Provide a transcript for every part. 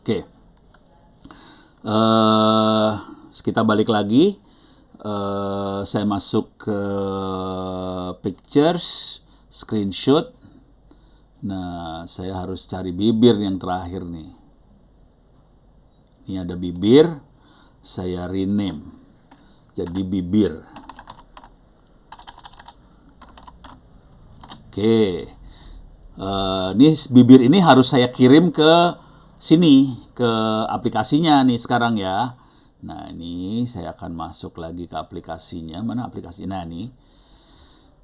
Oke. Kita balik lagi. Saya masuk ke pictures, screenshot. Nah, saya harus cari bibir yang terakhir nih. Ini ada bibir, saya rename jadi bibir. Oke. Ini bibir ini harus saya kirim ke sini, ke aplikasinya nih sekarang ya. Nah, ini saya akan masuk lagi ke aplikasinya. Mana aplikasinya? Nah, ini.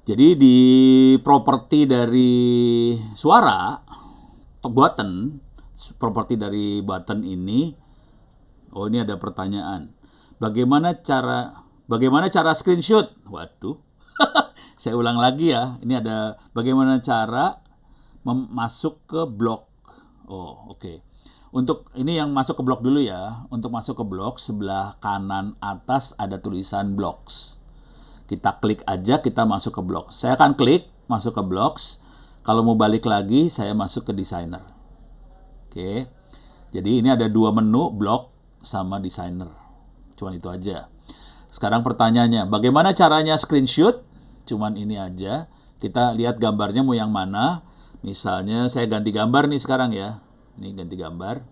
Jadi di properti dari suara, button, properti dari button ini, oh ini ada pertanyaan. Bagaimana cara screenshot? Waduh. Saya ulang lagi ya. Ini ada bagaimana cara masuk ke blog. Oh, oke. Untuk ini yang masuk ke blog dulu ya. Untuk masuk ke blog, sebelah kanan atas ada tulisan blogs. Kita klik aja, kita masuk ke blog. Saya akan klik masuk ke blogs. Kalau mau balik lagi, saya masuk ke designer. Oke. Jadi ini ada dua menu, blog sama designer. Cuman itu aja. Sekarang pertanyaannya, bagaimana caranya screenshot? Cuman ini aja. Kita lihat gambarnya mau yang mana. Misalnya saya ganti gambar nih sekarang ya. Ini ganti gambar.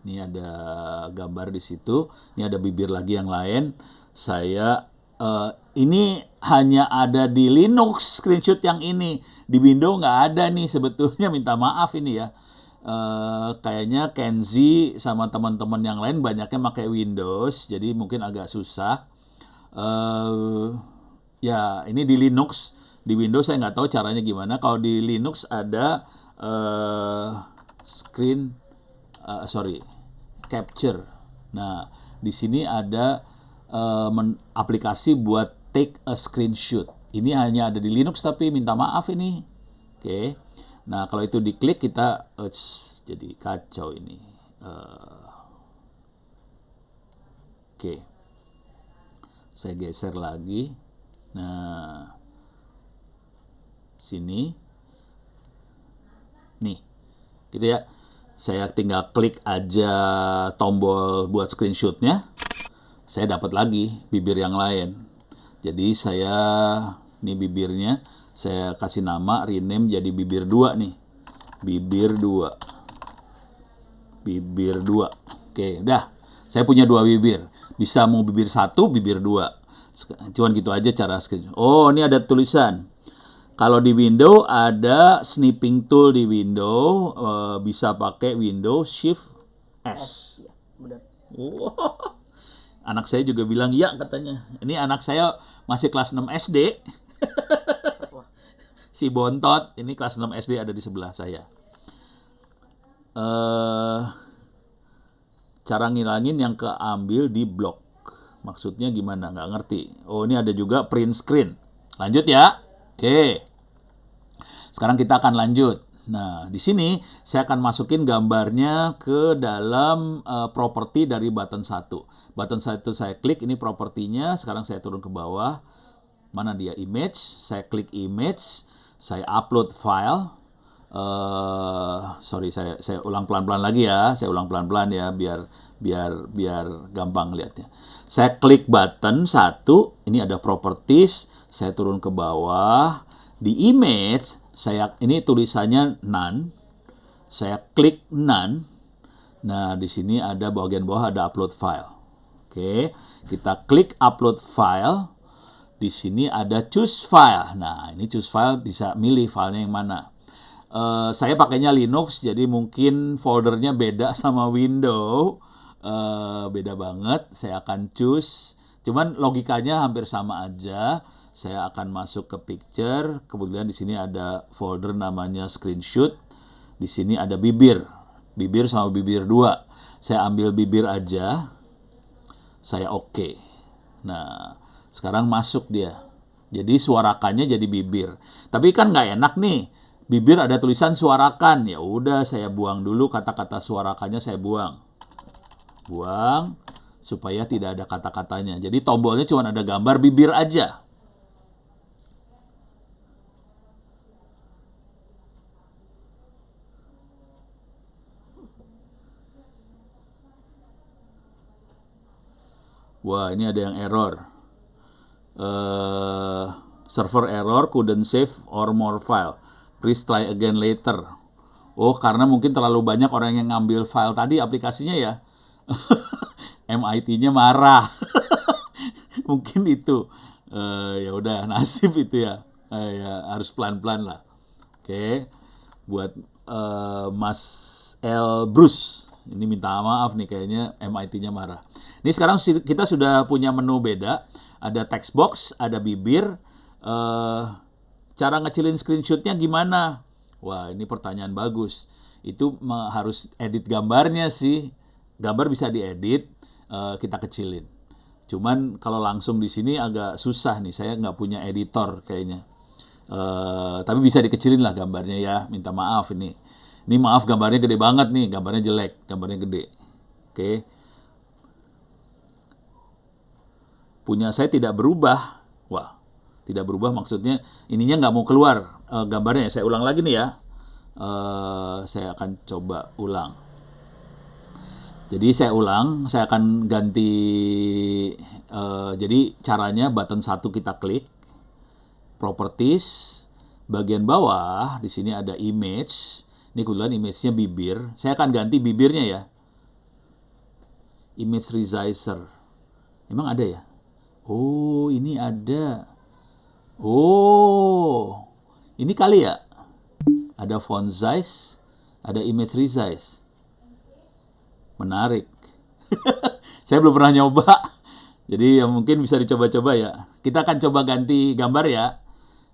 Ini ada gambar di situ. Ini ada bibir lagi yang lain. Saya ini hanya ada di Linux screenshot yang ini. Di Windows nggak ada nih sebetulnya. Minta maaf ini ya. Kayaknya Kenzi sama teman-teman yang lain banyaknya pakai Windows. Jadi mungkin agak susah. Ya, ini di Linux. Di Windows saya nggak tahu caranya gimana. Kalau di Linux ada capture. Nah, di sini ada aplikasi buat take a screenshot. Ini hanya ada di Linux tapi minta maaf ini. Oke. Nah, kalau itu diklik kita jadi kacau ini. Oke. Saya geser lagi. Nah, sini nih gitu ya, saya tinggal klik aja tombol buat screenshotnya, saya dapat lagi bibir yang lain. Jadi saya nih bibirnya saya kasih nama, rename jadi bibir 2 nih, bibir 2. Oke, udah, saya punya 2 bibir, bisa mau bibir 1, bibir 2. Cuman gitu aja cara screenshot. Oh, ini ada tulisan. Kalau di Windows ada snipping tool di Windows, bisa pakai Windows Shift S. Ya, benar. Wow. Anak saya juga bilang ya katanya. Ini anak saya masih kelas 6 SD. Si Bontot, ini kelas 6 SD ada di sebelah saya. Cara ngilangin yang keambil di blog. Maksudnya gimana? Nggak ngerti. Oh, ini ada juga print screen. Lanjut ya. Oke. Sekarang kita akan lanjut. Nah, di sini saya akan masukin gambarnya ke dalam properti dari button 1. Button 1 saya klik, ini propertinya. Sekarang saya turun ke bawah. Mana dia? Image. Saya klik image. Saya upload file. Saya ulang pelan-pelan lagi ya. Saya ulang pelan-pelan ya biar gampang lihatnya. Saya klik button 1, ini ada properties, saya turun ke bawah. Di image, ini tulisannya none. Saya klik none. Nah, di sini ada bagian bawah ada upload file. Oke, kita klik upload file. Di sini ada choose file. Nah, ini choose file bisa milih filenya yang mana. Saya pakainya Linux, jadi mungkin foldernya beda sama Windows. Beda banget. Saya akan choose. Cuman logikanya hampir sama aja. Saya akan masuk ke picture. Kemudian di sini ada folder namanya screenshot. Di sini ada bibir. Bibir sama bibir 2. Saya ambil bibir aja. Saya oke. Nah, sekarang masuk dia. Jadi suarakannya jadi bibir. Tapi kan nggak enak nih. Bibir ada tulisan suarakan. Ya udah saya buang dulu kata-kata suarakannya, saya buang. Buang supaya tidak ada kata-katanya. Jadi tombolnya cuma ada gambar bibir aja. Wah, ini ada yang error. Server error, couldn't save or more file. Please try again later. Oh, karena mungkin terlalu banyak orang yang ngambil file tadi aplikasinya ya. MIT-nya marah. Mungkin itu. Ya udah, nasib itu ya. Ya harus pelan-pelan lah. Oke. Buat Mas L. Bruce. Ini minta maaf nih, kayaknya MIT-nya marah. Ini sekarang kita sudah punya menu beda. Ada text box, ada bibir. Cara ngecilin screenshot-nya gimana? Wah, ini pertanyaan bagus. Itu harus edit gambarnya sih. Gambar bisa diedit, kita kecilin. Cuman kalau langsung di sini agak susah nih. Saya nggak punya editor kayaknya. Tapi bisa dikecilin lah gambarnya ya. Minta maaf ini. Ini maaf gambarnya gede banget nih. Gambarnya jelek, gambarnya gede. Oke. Punya saya tidak berubah. Wah, tidak berubah maksudnya ininya nggak mau keluar gambarnya. Saya ulang lagi nih ya. Saya akan coba ulang. Jadi saya ulang, saya akan ganti. Jadi caranya button 1 kita klik, properties, bagian bawah di sini ada image. Ini kebetulan image-nya bibir. Saya akan ganti bibirnya ya. Image resizer. Emang ada ya? Oh, ini ada. Oh, ini kali ya. Ada font size, ada image resize. Menarik. Saya belum pernah nyoba. Jadi ya mungkin bisa dicoba-coba ya. Kita akan coba ganti gambar ya.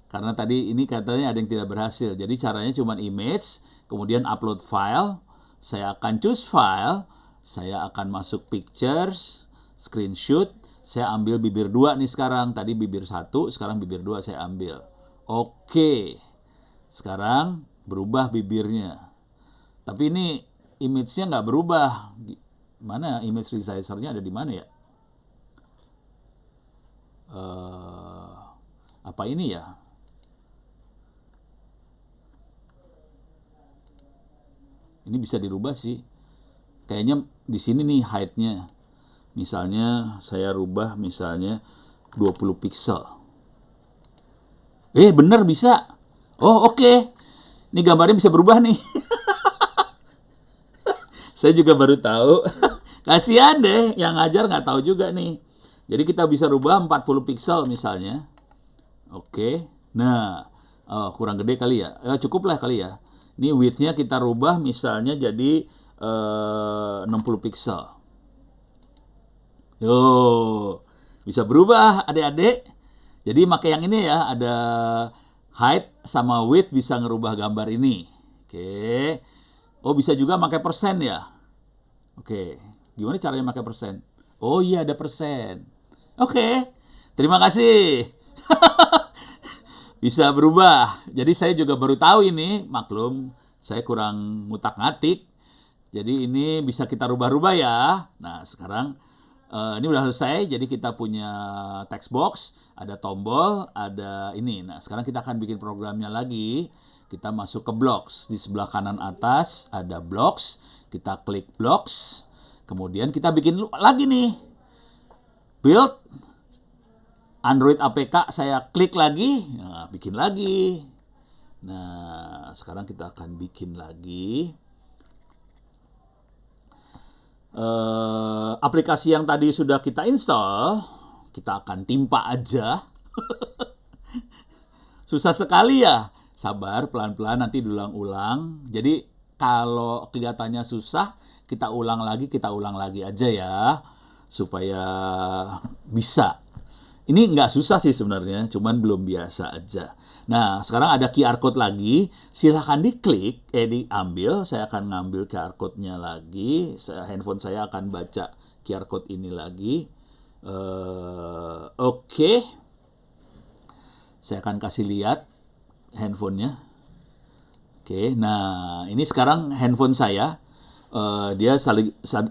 Karena tadi ini katanya ada yang tidak berhasil. Jadi caranya cuma image, kemudian upload file. Saya akan choose file. Saya akan masuk pictures, screenshot. Saya ambil bibir 2 nih sekarang. Tadi bibir 1, sekarang bibir 2 saya ambil. Oke. Sekarang berubah bibirnya. Tapi ini image-nya nggak berubah. Mana image resizer-nya ada di mana ya? Apa ini ya? Ini bisa dirubah sih. Kayaknya di sini nih height-nya. Misalnya saya rubah misalnya 20 pixel. Bener bisa. Oh, oke. Ini gambarnya bisa berubah nih. Saya juga baru tahu. Kasihan deh yang ngajar nggak tahu juga nih. Jadi kita bisa rubah 40 pixel misalnya. Oke. Nah, kurang gede kali ya. Cukup lah kali ya. Ini width-nya kita rubah misalnya jadi 60 pixel. Yo, bisa berubah adik-adik. Jadi pakai yang ini ya, ada height sama width bisa ngerubah gambar ini. Oke. Oh, bisa juga pakai persen ya. Oke. Gimana caranya pakai persen? Oh iya, ada persen. Oke. Terima kasih. Bisa berubah. Jadi saya juga baru tahu ini, maklum saya kurang ngutak-ngatik. Jadi ini bisa kita rubah-rubah ya. Nah, sekarang ini udah selesai. Jadi kita punya text box, ada tombol, ada ini. Nah, sekarang kita akan bikin programnya lagi. Kita masuk ke blocks. Di sebelah kanan atas ada blocks. Kita klik blocks. Kemudian kita bikin lagi nih. Build Android APK, saya klik lagi. Nah, bikin lagi. Nah, sekarang kita akan bikin lagi. Aplikasi yang tadi sudah kita install, kita akan timpa aja. Susah sekali ya. Sabar, pelan-pelan, nanti diulang-ulang. Jadi kalau kelihatannya susah, kita ulang lagi aja ya. Supaya bisa. Ini nggak susah sih sebenarnya, cuman belum biasa aja. Nah, sekarang ada QR code lagi. Silahkan diklik, diambil. Saya akan ngambil QR code-nya lagi. Handphone saya akan baca QR code ini lagi. Oke. Saya akan kasih lihat handphonenya. Oke, nah ini sekarang handphone saya. Dia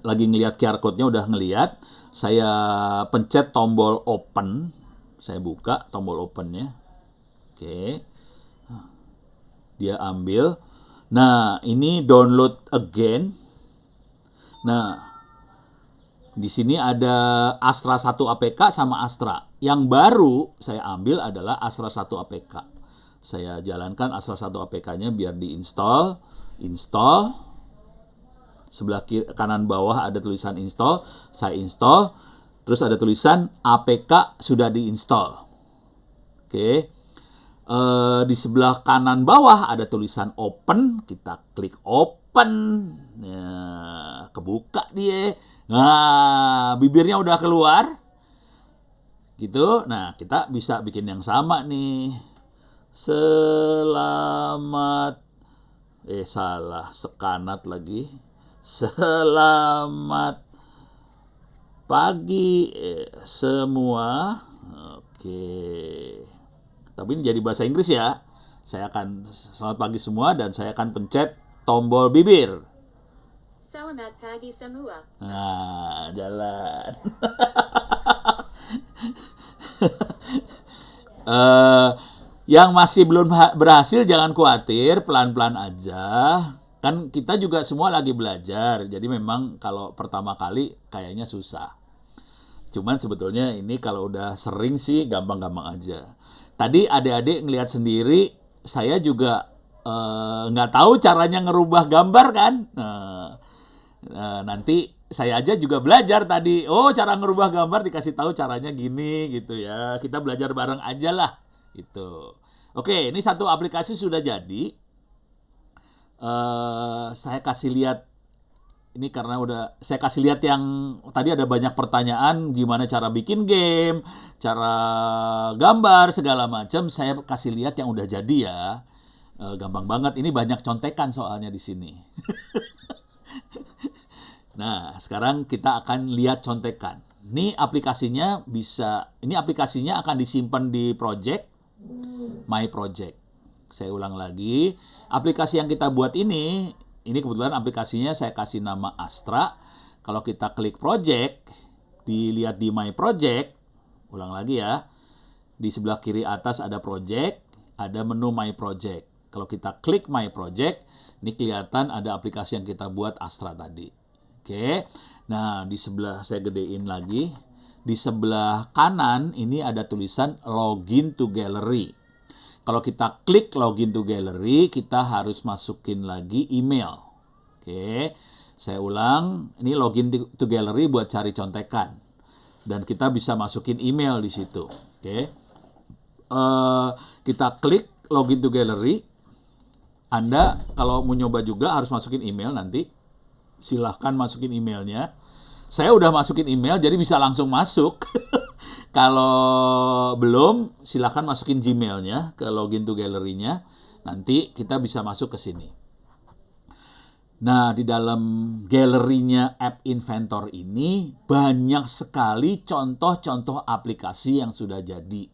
lagi ngelihat QR code-nya, udah ngelihat. Saya pencet tombol open. Saya buka tombol open-nya. Oke. Dia ambil. Nah, ini download again. Nah, Di sini ada Astra 1 APK sama Astra. Yang baru saya ambil adalah Astra 1 APK. Saya jalankan Astra 1 APK-nya biar diinstal. Install. Sebelah kanan bawah ada tulisan install. Saya install. Terus ada tulisan APK sudah diinstal. Oke. Di sebelah kanan bawah ada tulisan open. Kita klik open. Nah, kebuka dia. Nah, bibirnya udah keluar. Gitu. Nah, kita bisa bikin yang sama nih. Selamat. Salah. Sekanat lagi. Selamat pagi semua. Oke. Tapi ini jadi bahasa Inggris ya. Saya akan selamat pagi semua dan saya akan pencet tombol bibir. Selamat pagi semua. Nah, jalan. Yang masih belum berhasil jangan khawatir, pelan-pelan aja. Kan kita juga semua lagi belajar. Jadi memang kalau pertama kali kayaknya susah. Cuman sebetulnya ini kalau udah sering sih gampang-gampang aja. Tadi adik-adik ngelihat sendiri, saya juga nggak tahu caranya ngerubah gambar kan. Nanti saya aja juga belajar tadi. Oh, cara ngerubah gambar dikasih tahu caranya gini gitu ya. Kita belajar bareng aja lah gitu. Oke, ini satu aplikasi sudah jadi. Saya kasih lihat. Ini karena saya kasih lihat yang tadi ada banyak pertanyaan gimana cara bikin game, cara gambar, segala macam. Saya kasih lihat yang udah jadi ya. Gampang banget. Ini banyak contekan soalnya di sini. Nah, sekarang kita akan lihat contekan. Ini aplikasinya akan disimpan di project, My Project. Saya ulang lagi. Aplikasi yang kita buat ini kebetulan aplikasinya saya kasih nama Astra. Kalau kita klik project, dilihat di My Project, ulang lagi ya. Di sebelah kiri atas ada project, ada menu My Project. Kalau kita klik My Project, ini kelihatan ada aplikasi yang kita buat Astra tadi. Oke. Nah, di sebelah saya gedein lagi. Di sebelah kanan ini ada tulisan Login to Gallery. Kalau kita klik Login to Gallery, kita harus masukin lagi email. Oke, saya ulang. Ini Login to Gallery buat cari contekan. Dan kita bisa masukin email di situ. Oke, kita klik Login to Gallery. Anda kalau mau nyoba juga harus masukin email nanti. Silahkan masukin emailnya. Saya udah masukin email, jadi bisa langsung masuk. Kalau belum, silahkan masukin Gmail-nya ke Login to Gallery-nya. Nanti kita bisa masuk ke sini. Nah, di dalam galerinya App Inventor ini banyak sekali contoh-contoh aplikasi yang sudah jadi.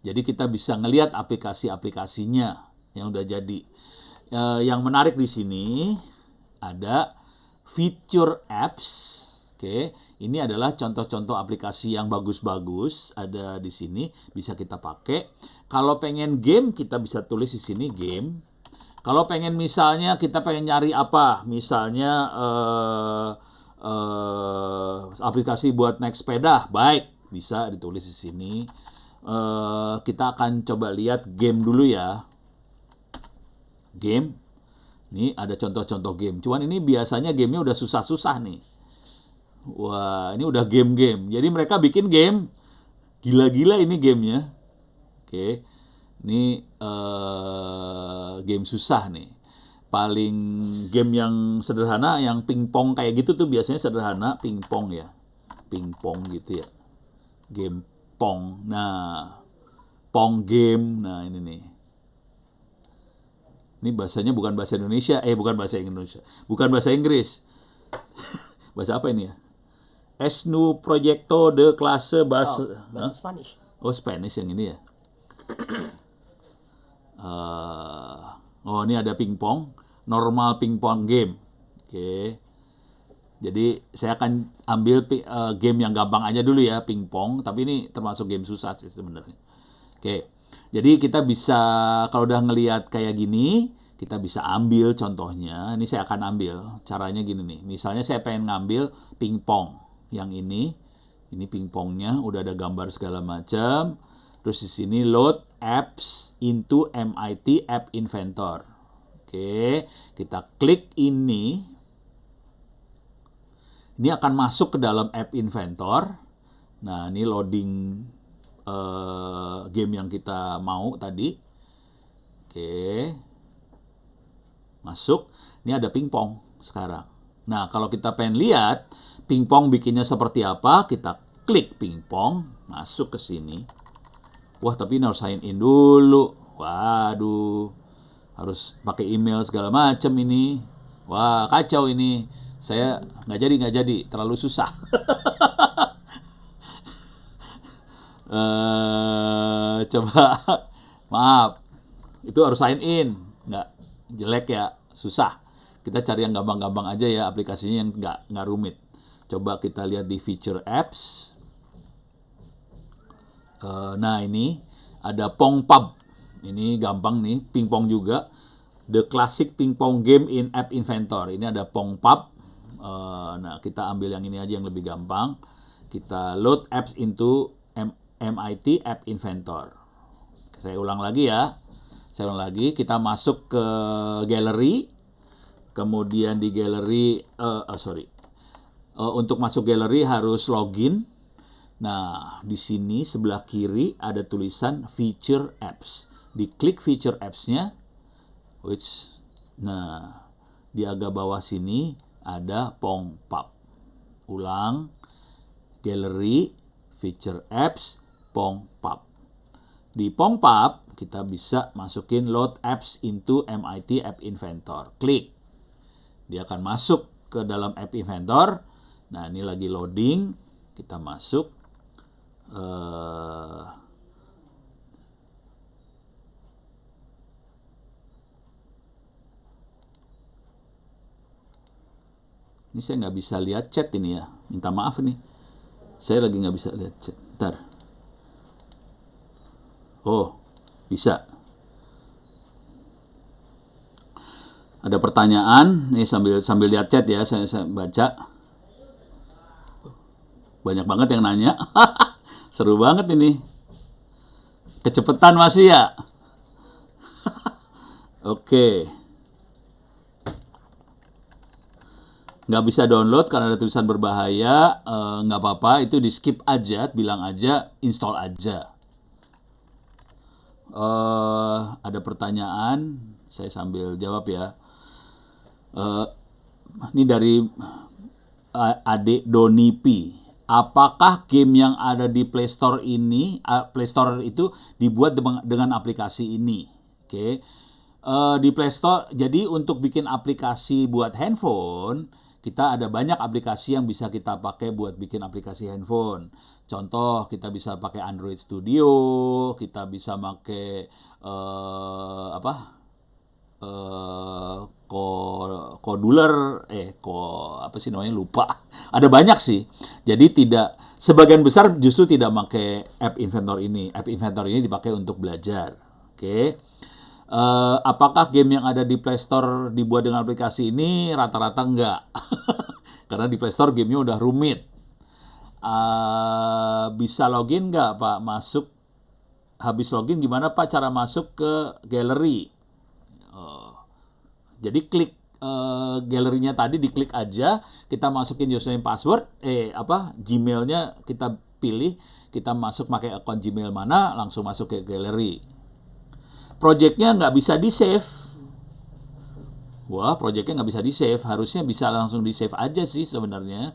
Jadi kita bisa ngelihat aplikasi-aplikasinya yang udah jadi. Yang menarik di sini ada Feature Apps. Oke, ini adalah contoh-contoh aplikasi yang bagus-bagus ada di sini, bisa kita pakai. Kalau pengen game, kita bisa tulis di sini game. Kalau pengen misalnya kita pengen nyari apa, misalnya aplikasi buat naik sepeda, baik, bisa ditulis di sini. Kita akan coba lihat game dulu ya. Game. Ini ada contoh-contoh game. Cuman ini biasanya gamenya udah susah-susah nih. Wah, ini udah game-game. Jadi mereka bikin game. Gila-gila ini gamenya. Oke. Ini game susah nih. Paling game yang sederhana, yang pingpong kayak gitu tuh biasanya sederhana. Pingpong ya. Pingpong gitu ya. Game pong. Nah, pong game. Nah, ini nih. Ini bahasanya bukan bahasa Indonesia. Bukan bahasa Indonesia. Bukan bahasa Inggris. Bahasa apa ini ya? Es nu proyecto de clase bahasa Spanish. Oh, Spanish yang ini ya. Ini ada pingpong, normal pingpong game. Oke. Jadi saya akan ambil game yang gampang aja dulu ya, pingpong. Tapi ini termasuk game susah sih sebenarnya. Oke. Jadi kita bisa kalau udah ngelihat kayak gini, kita bisa ambil contohnya. Ini saya akan ambil. Caranya gini nih. Misalnya saya pengen ngambil pingpong. yang ini pingpongnya udah ada gambar segala macam. Terus di sini load apps into MIT App Inventor. Oke, kita klik ini. Ini akan masuk ke dalam App Inventor. Nah, ini loading game yang kita mau tadi. Oke. Masuk. Ini ada pingpong sekarang. Nah, kalau kita pengen lihat pingpong bikinnya seperti apa, kita klik pingpong, masuk ke sini. Wah, tapi ini harus sign in dulu. Waduh. Harus pakai email segala macam ini. Wah, kacau ini. Saya nggak jadi, terlalu susah. Coba, maaf, itu harus sign in, nggak jelek ya, susah. Kita cari yang gampang-gampang aja ya, aplikasinya yang nggak rumit. Coba kita lihat di feature apps. Nah, ini ada PongPub. Ini gampang nih, pingpong juga. The Classic Pingpong Game in App Inventor. Ini ada PongPub. Nah, kita ambil yang ini aja yang lebih gampang. Kita load apps into MIT App Inventor. Saya ulang lagi ya. Kita masuk ke gallery. Kemudian di gallery, untuk masuk gallery harus login. Nah, di sini sebelah kiri ada tulisan Feature Apps. Diklik Feature Apps-nya. Nah, di agak bawah sini ada PongPub. Ulang, gallery, feature apps, PongPub. Di PongPub, kita bisa masukin load apps into MIT App Inventor. Klik. Dia akan masuk ke dalam App Inventor. Nah, ini lagi loading. Kita masuk. Ini saya nggak bisa lihat chat ini ya. Minta maaf nih. Saya lagi nggak bisa lihat chat. Bentar. Oh, bisa. Ada pertanyaan. Nih sambil lihat chat ya. Saya baca. Banyak banget yang nanya. Seru banget ini. Kecepatan masih ya? Oke. Nggak bisa download karena ada tulisan berbahaya, nggak apa-apa, itu di skip aja, bilang aja install aja. Ada pertanyaan, saya sambil jawab ya. Ini dari adik Donipi. Apakah game yang ada di Play Store itu dibuat dengan aplikasi ini? Oke. Di Play Store, jadi untuk bikin aplikasi buat handphone, kita ada banyak aplikasi yang bisa kita pakai buat bikin aplikasi handphone. Contoh, kita bisa pakai Android Studio, kita bisa pakai Coduler, apa sih namanya, lupa. Ada banyak sih. Jadi sebagian besar justru tidak pakai App Inventor ini. App Inventor ini dipakai untuk belajar. Oke. Apakah game yang ada di Play Store dibuat dengan aplikasi ini? Rata-rata enggak. Karena di Play Store gamenya udah rumit. Bisa login enggak, Pak? Habis login gimana, Pak, cara masuk ke gallery? Jadi klik galerinya tadi, diklik aja, kita masukin username password, Gmailnya kita pilih, kita masuk pakai akun Gmail mana, langsung masuk ke gallery. Projectnya nggak bisa di-save. Wah, projectnya nggak bisa di-save. Harusnya bisa langsung di-save aja sih sebenarnya.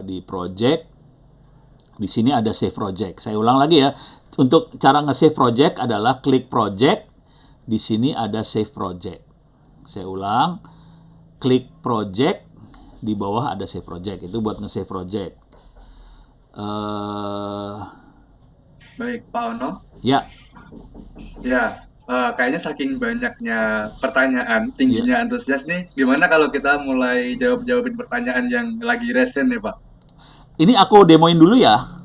Di project, di sini ada save project. Saya ulang lagi ya. Untuk cara nge-save project adalah klik project. Di sini ada save project. Saya ulang. Klik project. Di bawah ada save project. Itu buat nge-save project. Baik, Pak Ono. Ya. Ya, kayaknya saking banyaknya pertanyaan, tingginya antusias nih, gimana kalau kita mulai jawabin pertanyaan yang lagi resen nih, Pak? Ini aku demoin dulu ya.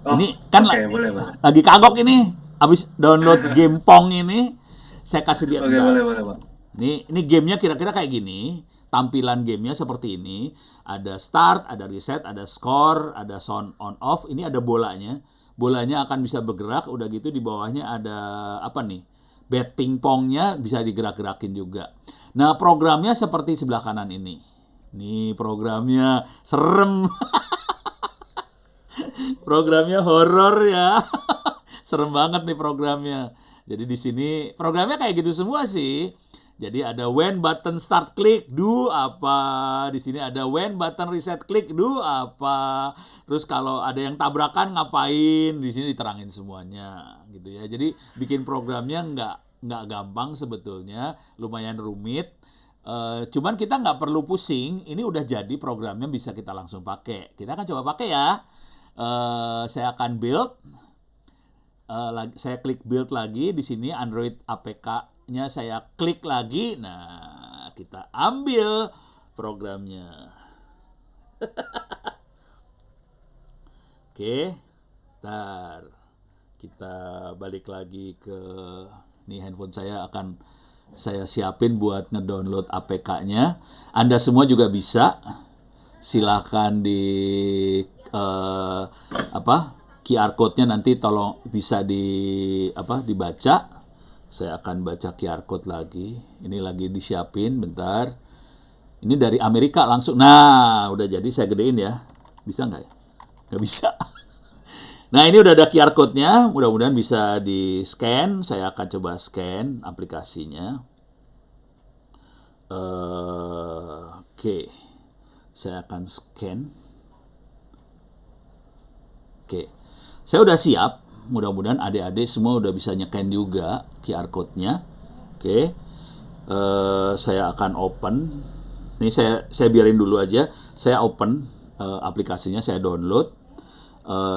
Ini kan boleh, Pak. lagi kagok ini. Habis download game Pong ini, saya kasih lihat. Boleh, Pak. Ini gamenya kira-kira kayak gini. Tampilan gamenya seperti ini. Ada start, ada reset, ada score, ada sound on off. Ini ada bolanya. Bolanya akan bisa bergerak. Udah gitu di bawahnya ada apa nih? Bat pingpongnya bisa digerak-gerakin juga. Nah, programnya seperti sebelah kanan ini. Nih programnya serem. Programnya horor ya. Serem banget nih programnya. Jadi di sini programnya kayak gitu semua sih. Jadi ada when button start click do apa, di sini ada when button reset click do apa. Terus kalau ada yang tabrakan ngapain, di sini diterangin semuanya gitu ya. Jadi bikin programnya nggak gampang sebetulnya, lumayan rumit. Cuman kita nggak perlu pusing, ini udah jadi programnya bisa kita langsung pakai. Kita akan coba pakai ya. Saya akan build. Saya klik build lagi di sini Android APK-nya saya klik lagi. Nah, kita ambil programnya. Oke. Ntar kita balik lagi ke nih handphone saya akan saya siapin buat ngedownload APK-nya. Anda semua juga bisa. Silahkan di QR code-nya nanti tolong bisa dibaca. Saya akan baca QR code lagi. Ini lagi disiapin, bentar. Ini dari Amerika langsung. Nah, udah jadi saya gedein ya. Bisa nggak ya? Nggak bisa. Nah, ini udah ada QR code-nya. Mudah-mudahan bisa di-scan. Saya akan coba scan aplikasinya. Oke. Saya akan scan. Oke. Saya udah siap, mudah-mudahan adik-adik semua udah bisa nyekan juga QR code-nya. Oke, saya akan open. Ini saya biarin dulu aja. Saya open aplikasinya, saya download.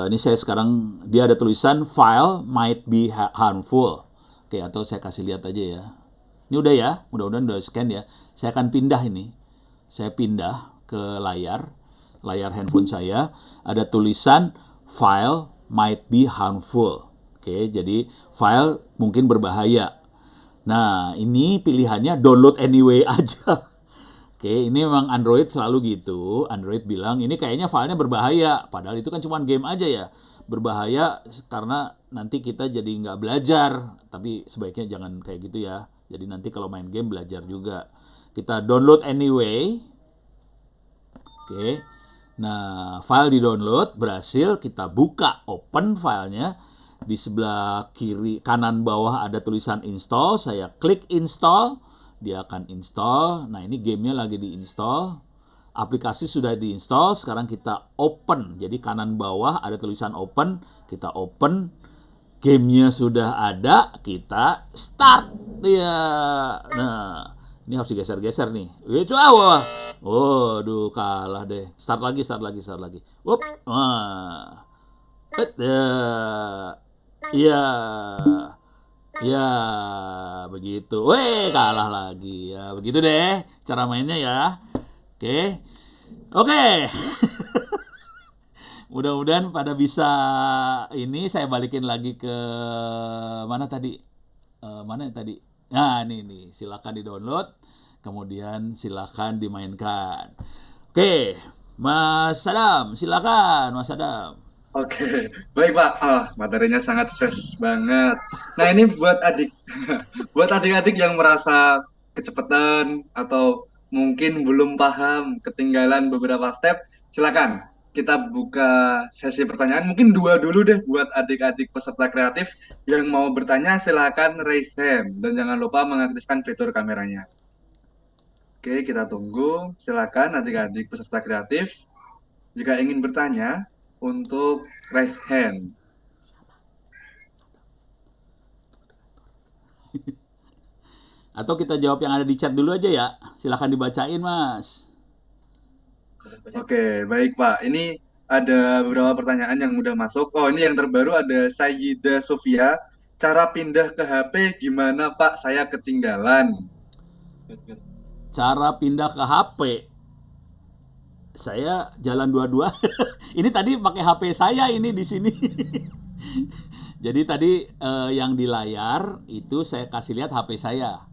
Ini saya sekarang dia ada tulisan file might be harmful. Oke, atau saya kasih lihat aja ya. Ini udah ya, mudah-mudahan udah scan ya. Saya akan pindah ini. Saya pindah ke layar handphone saya. Ada tulisan file might be harmful. Oke, jadi file mungkin berbahaya. Nah, ini pilihannya download anyway aja. Oke, ini memang Android selalu gitu. Android bilang ini kayaknya filenya berbahaya. Padahal itu kan cuma game aja ya. Berbahaya karena nanti kita jadi nggak belajar. Tapi sebaiknya jangan kayak gitu ya. Jadi nanti kalau main game belajar juga. Kita download anyway. Oke. Nah, file di-download, berhasil, kita buka, open filenya. Di sebelah kiri, kanan bawah ada tulisan install, saya klik install, dia akan install. Nah, ini gamenya lagi di-install, aplikasi sudah di-install, sekarang kita open. Jadi kanan bawah ada tulisan open, kita open, gamenya sudah ada, kita start. Ya, nah. Ini harus digeser-geser nih. Coba. Waduh, kalah deh. Start lagi. Wup. Wah. Ya. Ya, begitu. Kalah lagi. Ya, begitu deh cara mainnya ya. Oke. Mudah-mudahan pada bisa ini saya balikin lagi ke mana tadi? Mana tadi? Nah, ini silakan di-download, kemudian silakan dimainkan. Oke, Mas Sadam, silakan Mas Sadam. Oke, baik Pak. Materinya sangat fresh banget. Nah, ini buat buat adik-adik yang merasa kecepatan atau mungkin belum paham, ketinggalan beberapa step, silakan kita buka sesi pertanyaan. Mungkin 2 dulu deh buat adik-adik peserta kreatif yang mau bertanya, silakan raise hand dan jangan lupa mengaktifkan fitur kameranya. Oke, kita tunggu. Silakan adik-adik peserta kreatif jika ingin bertanya untuk raise hand. Atau kita jawab yang ada di chat dulu aja ya. Silakan dibacain, Mas. Oke, baik Pak. Ini ada beberapa pertanyaan yang udah masuk. Oh, ini yang terbaru ada Sayyida Sofia. Cara pindah ke HP gimana Pak? Saya ketinggalan. Cara pindah ke HP. Saya jalan dua-dua. Ini tadi pakai HP saya ini di sini. Jadi tadi yang di layar itu saya kasih lihat HP saya.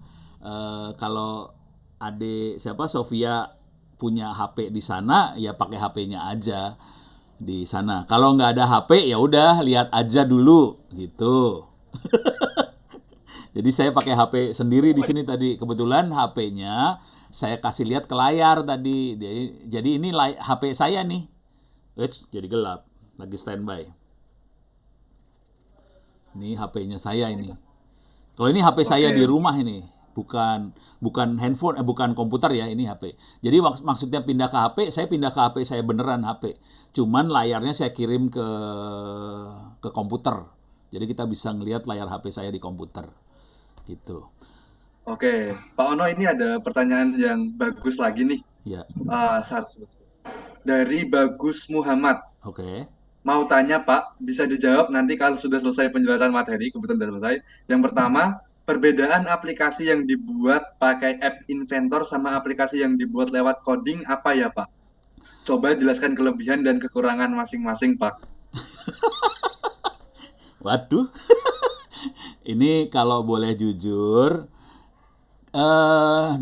Kalau adik siapa Sofia punya HP di sana, ya pakai HP-nya aja di sana. Kalau nggak ada HP, ya udah lihat aja dulu gitu. Jadi saya pakai HP sendiri di sini tadi. Kebetulan HP-nya saya kasih lihat ke layar tadi. Jadi ini HP saya nih. Jadi gelap. Lagi standby. Ini HP-nya saya ini. Kalau ini HP saya di rumah ini, bukan handphone, bukan komputer ya, ini HP. Jadi maksudnya pindah ke HP, saya pindah ke HP saya beneran HP. Cuman layarnya saya kirim ke komputer. Jadi kita bisa ngelihat layar HP saya di komputer. Gitu. Oke, Pak Ono, ini ada pertanyaan yang bagus lagi nih. Ya. Dari Bagus Muhammad. Oke. Mau tanya Pak, bisa dijawab nanti kalau sudah selesai penjelasan materi, kebetulan sudah selesai. Yang pertama, perbedaan aplikasi yang dibuat pakai app Inventor sama aplikasi yang dibuat lewat coding apa ya Pak? Coba jelaskan kelebihan dan kekurangan masing-masing Pak. Waduh. Ini kalau boleh jujur,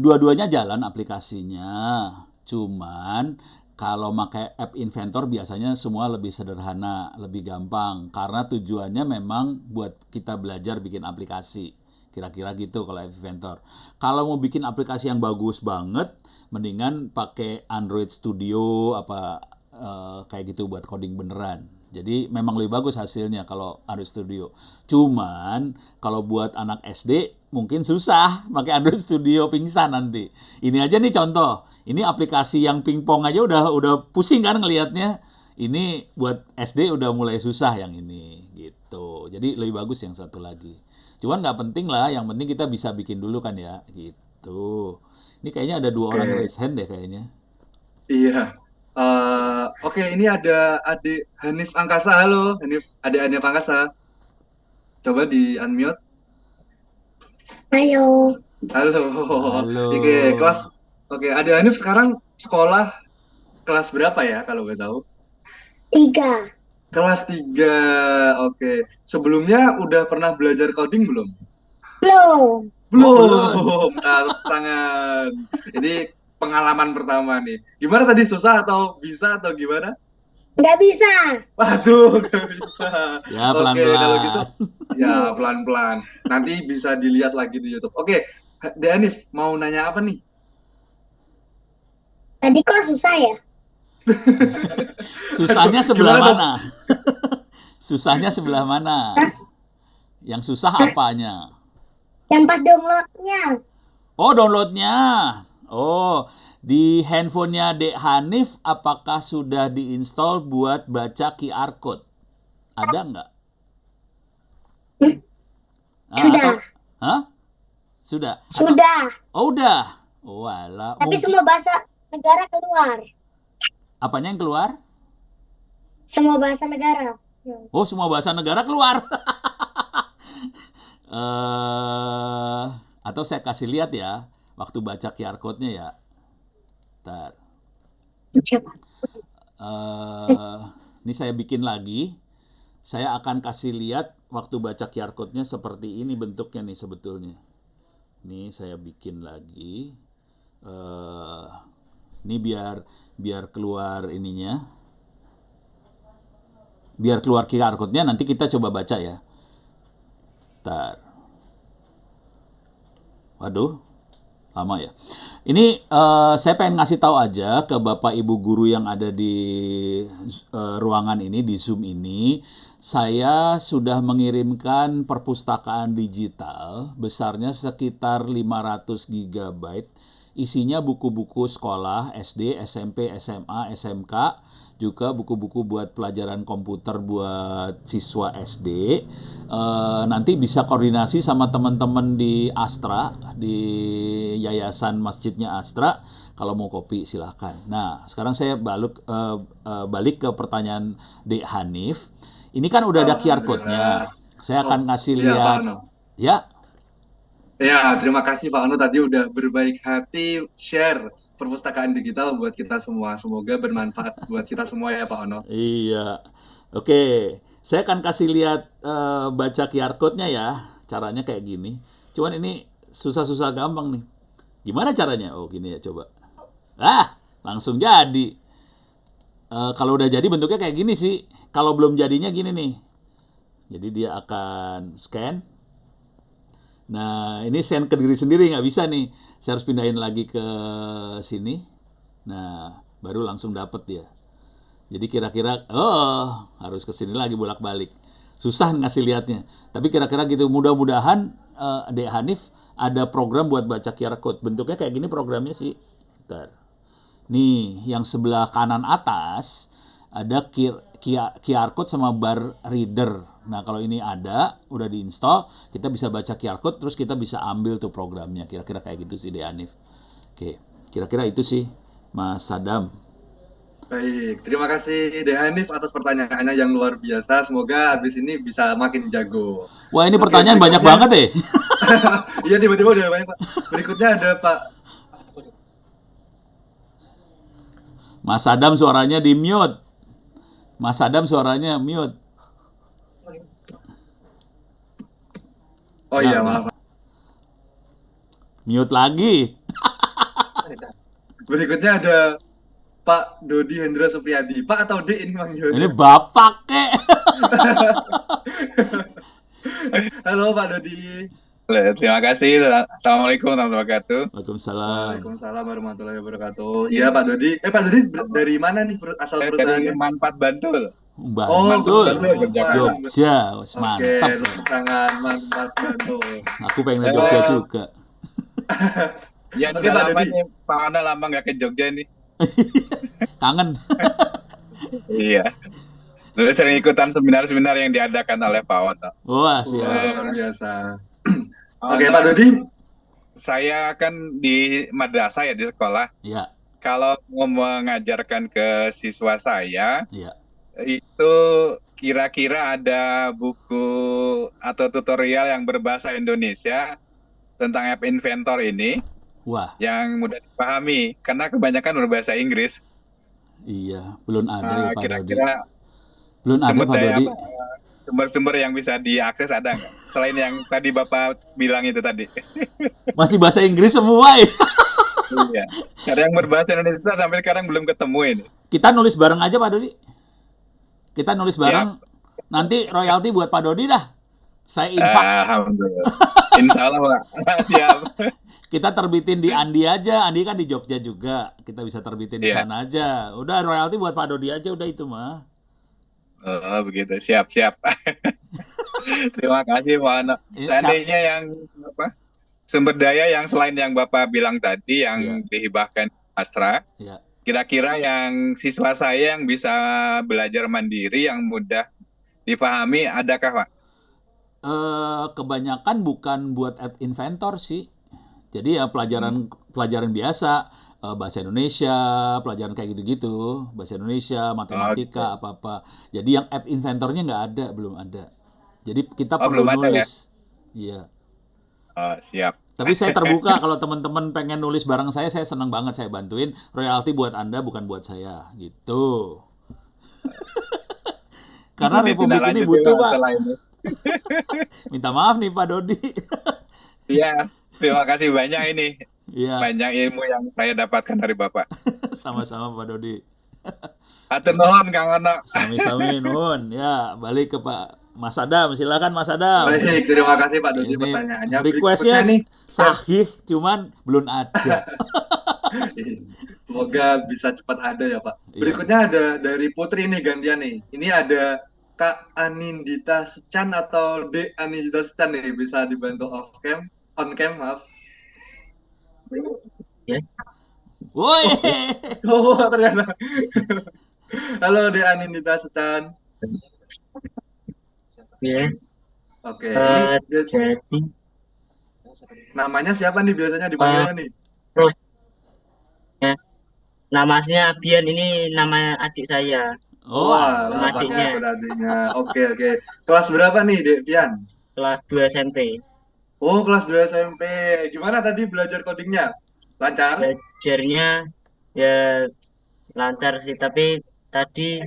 dua-duanya jalan aplikasinya. Cuman kalau pakai app Inventor biasanya semua lebih sederhana, lebih gampang. Karena tujuannya memang buat kita belajar bikin aplikasi. Kira-kira gitu kalau app Inventor. Kalau mau bikin aplikasi yang bagus banget, mendingan pakai Android Studio kayak gitu buat coding beneran. Jadi memang lebih bagus hasilnya kalau Android Studio. Cuman kalau buat anak SD mungkin susah pakai Android Studio, pingsan nanti. Ini aja nih contoh. Ini aplikasi yang pingpong aja udah pusing kan ngelihatnya. Ini buat SD udah mulai susah yang ini gitu. Jadi lebih bagus yang satu lagi. Cuman nggak penting lah, yang penting kita bisa bikin dulu kan ya gitu. Ini kayaknya ada dua orang raise hand deh kayaknya. Iya. Oke, ini ada adik Hanif Angkasa. Halo, adik Hanif Angkasa. Coba di unmute. Halo. Halo. Halo. Oke, adik Hanif sekarang sekolah kelas berapa ya kalau boleh tahu? 3. Kelas 3. Oke. Sebelumnya udah pernah belajar coding belum? Belum. Belum. Tepuk tangan. Ini pengalaman pertama nih. Gimana tadi, susah atau bisa atau gimana? Nggak bisa. Waduh, nggak bisa. Ya Oke, pelan-pelan. kalau gitu, ya pelan-pelan. Nanti bisa dilihat lagi di YouTube. Oke, Hanif mau nanya apa nih? Tadi kok susah ya? Susahnya sebelah Gimana, mana? Susahnya sebelah mana? Yang susah apanya? Yang pas downloadnya. Oh, downloadnya. Oh, di handphonenya Dek Hanif apakah sudah diinstal buat baca QR code? Ada nggak? Sudah. Hah? Sudah? Sudah. Oh, udah. Oh, alah. Tapi Mungkin- semua bahasa negara keluar. Apanya yang keluar? Semua bahasa negara. Oh, semua bahasa negara keluar. Atau saya kasih lihat ya, waktu baca QR code-nya ya. Ntar. Coba. Ini saya bikin lagi. Saya akan kasih lihat waktu baca QR code-nya seperti ini bentuknya nih sebetulnya. Ini saya bikin lagi. Ini biar keluar ininya. Biar keluar QR code-nya, nanti kita coba baca ya. Ntar. Waduh, lama ya. Ini saya pengen ngasih tahu aja ke Bapak Ibu guru yang ada di ruangan ini, di Zoom ini. Saya sudah mengirimkan perpustakaan digital besarnya sekitar 500 GB. Isinya buku-buku sekolah, SD, SMP, SMA, SMK, juga buku-buku buat pelajaran komputer buat siswa SD. Nanti bisa koordinasi sama teman-teman di Astra, di Yayasan Masjidnya Astra. Kalau mau kopi silahkan. Nah, sekarang saya balik ke pertanyaan Dek Hanif. Ini kan udah ada QR code-nya. Saya akan ngasih iya, Pak lihat. Ano. Ya, Ya, terima kasih Pak Ano tadi udah berbaik hati share perpustakaan digital buat kita semua. Semoga bermanfaat buat kita semua ya Pak Ono. iya. Oke, saya akan kasih lihat baca QR code-nya ya. Caranya kayak gini. Cuman ini susah-susah gampang nih. Gimana caranya? Oh gini ya coba. Langsung jadi. Kalau udah jadi bentuknya kayak gini sih. Kalau belum jadinya gini nih. Jadi dia akan scan. Nah ini send ke diri sendiri nggak bisa nih. Saya harus pindahin lagi ke sini. Nah baru langsung dapet dia. Jadi kira-kira harus ke sini lagi bolak-balik. Susah ngasih lihatnya. Tapi kira-kira gitu. Mudah-mudahan Dek Hanif ada program buat baca QR code. Bentuknya kayak gini programnya sih. Bentar. Nih, yang sebelah kanan atas ada QR code sama bar reader. Nah, kalau ini ada, udah diinstal, kita bisa baca QR code, terus kita bisa ambil tuh programnya. Kira-kira kayak gitu sih, Dek Hanif. Oke, kira-kira itu sih, Mas Sadam. Baik, terima kasih Dek Hanif atas pertanyaannya yang luar biasa. Semoga habis ini bisa makin jago. Wah, ini Oke, pertanyaan banyak berikutnya- banget ya. Iya, tiba-tiba udah banyak, Pak. Berikutnya ada Pak. Mas Sadam suaranya di mute. Mas Sadam suaranya mute. Oh Ya, iya, udah. maaf. Mute lagi. Berikutnya ada Pak Dodi Hendra Supriyadi. Pak atau Dek ini manggilnya? Ini bapak kek. Halo Pak Dodi. Terima kasih. Assalamualaikum warahmatullahi wabarakatuh. Waalaikumsalam. Waalaikumsalam warahmatullahi wabarakatuh. Iya Pak Dodi. Pak Dodi dari mana nih asal Saya dari perusahaannya? Manfaat Bantul. Bantul. Bantul. Jogja. Wes Oke, mantap. tepuk tangan Manfaat Bantul. Aku pengen ke Jogja juga. Ya, Oke, sudah Pak lama Dodi. nih, Pak Wana lama nggak ke Jogja nih. Kangen. Iya. Dulu sering ikutan seminar-seminar yang diadakan oleh Pak Wana. Wah, siap. Luar biasa. Pak Oke Wana, Pak Dodi. saya kan di madrasah ya, di sekolah. Ya, Kalau mau mengajarkan ke siswa saya, ya. itu kira-kira ada buku atau tutorial yang berbahasa Indonesia tentang App Inventor ini Wah, yang mudah dipahami, karena kebanyakan berbahasa Inggris. iya. Belum ada ya Pak Dodi. Kira-kira Belum ada sumber Pak daya Dodi. apa, sumber-sumber yang bisa diakses ada nggak? Selain yang tadi Bapak bilang itu tadi. Masih bahasa Inggris semua ya. Iya. Karena yang berbahasa Indonesia sampai sekarang belum ketemu ini. Kita nulis bareng aja Pak Dodi. Kita nulis bareng. Nanti royalti buat Pak Dodi dah. Saya infak. Alhamdulillah. Insya Allah, Pak. Siap. Kita terbitin di Andi aja. Andi kan di Jogja juga. Kita bisa terbitin di Iya. sana aja. Udah royalti buat Pak Dodi aja. Udah itu mah. Oh, begitu. Siap. Terima kasih, Pak Ano. Seandainya yang apa? Sumber daya yang selain yang Bapak bilang tadi yang Iya. dihibahkan Astra, Ya. kira-kira yang siswa saya yang bisa belajar mandiri yang mudah dipahami adakah, Pak? Kebanyakan bukan buat app inventor sih. Jadi ya pelajaran biasa, bahasa Indonesia, pelajaran kayak gitu-gitu, bahasa Indonesia, matematika, apa-apa. Jadi yang app inventornya nggak ada, belum ada. Jadi kita perlu belum ada ya? nulis. Iya. Oh, siap. Tapi saya terbuka kalau teman-teman pengen nulis bareng saya senang banget saya bantuin. Royalti buat Anda bukan buat saya, gitu. Karena Republik ini butuh, Pak. Minta maaf nih Pak Dodi. Iya, terima kasih banyak ini. Iya, Banyak ilmu yang saya dapatkan dari Bapak. sama-sama Pak Dodi. Atur nuhun Kang Ono. Sami-sami nuhun. Ya, balik ke Pak Mas Adam. Silakan Mas Adam. Baik, terima kasih Pak Dodi Ini pertanyaannya. requestnya Berikutnya nih, sahih, cuman belum ada. semoga bisa cepat ada ya Pak. Iya. Berikutnya ada dari Putri nih gantian nih. Ini ada Kak Anindita Secan atau Dek Anindita Secan nih, bisa dibantu on cam maaf. Woi, Oh ternyata. Halo Dek Anindita Secan. Ya, Oke, ini jadi namanya siapa nih biasanya dipanggilnya nih? ya, namanya Bian, ini nama adik saya. oh, Wah, nama bapaknya adiknya. berartinya. Oke. Kelas berapa nih Dek Vian? Kelas 2 SMP. Oh, kelas 2 SMP. Gimana tadi belajar codingnya? Lancar? Belajarnya ya lancar sih, tapi tadi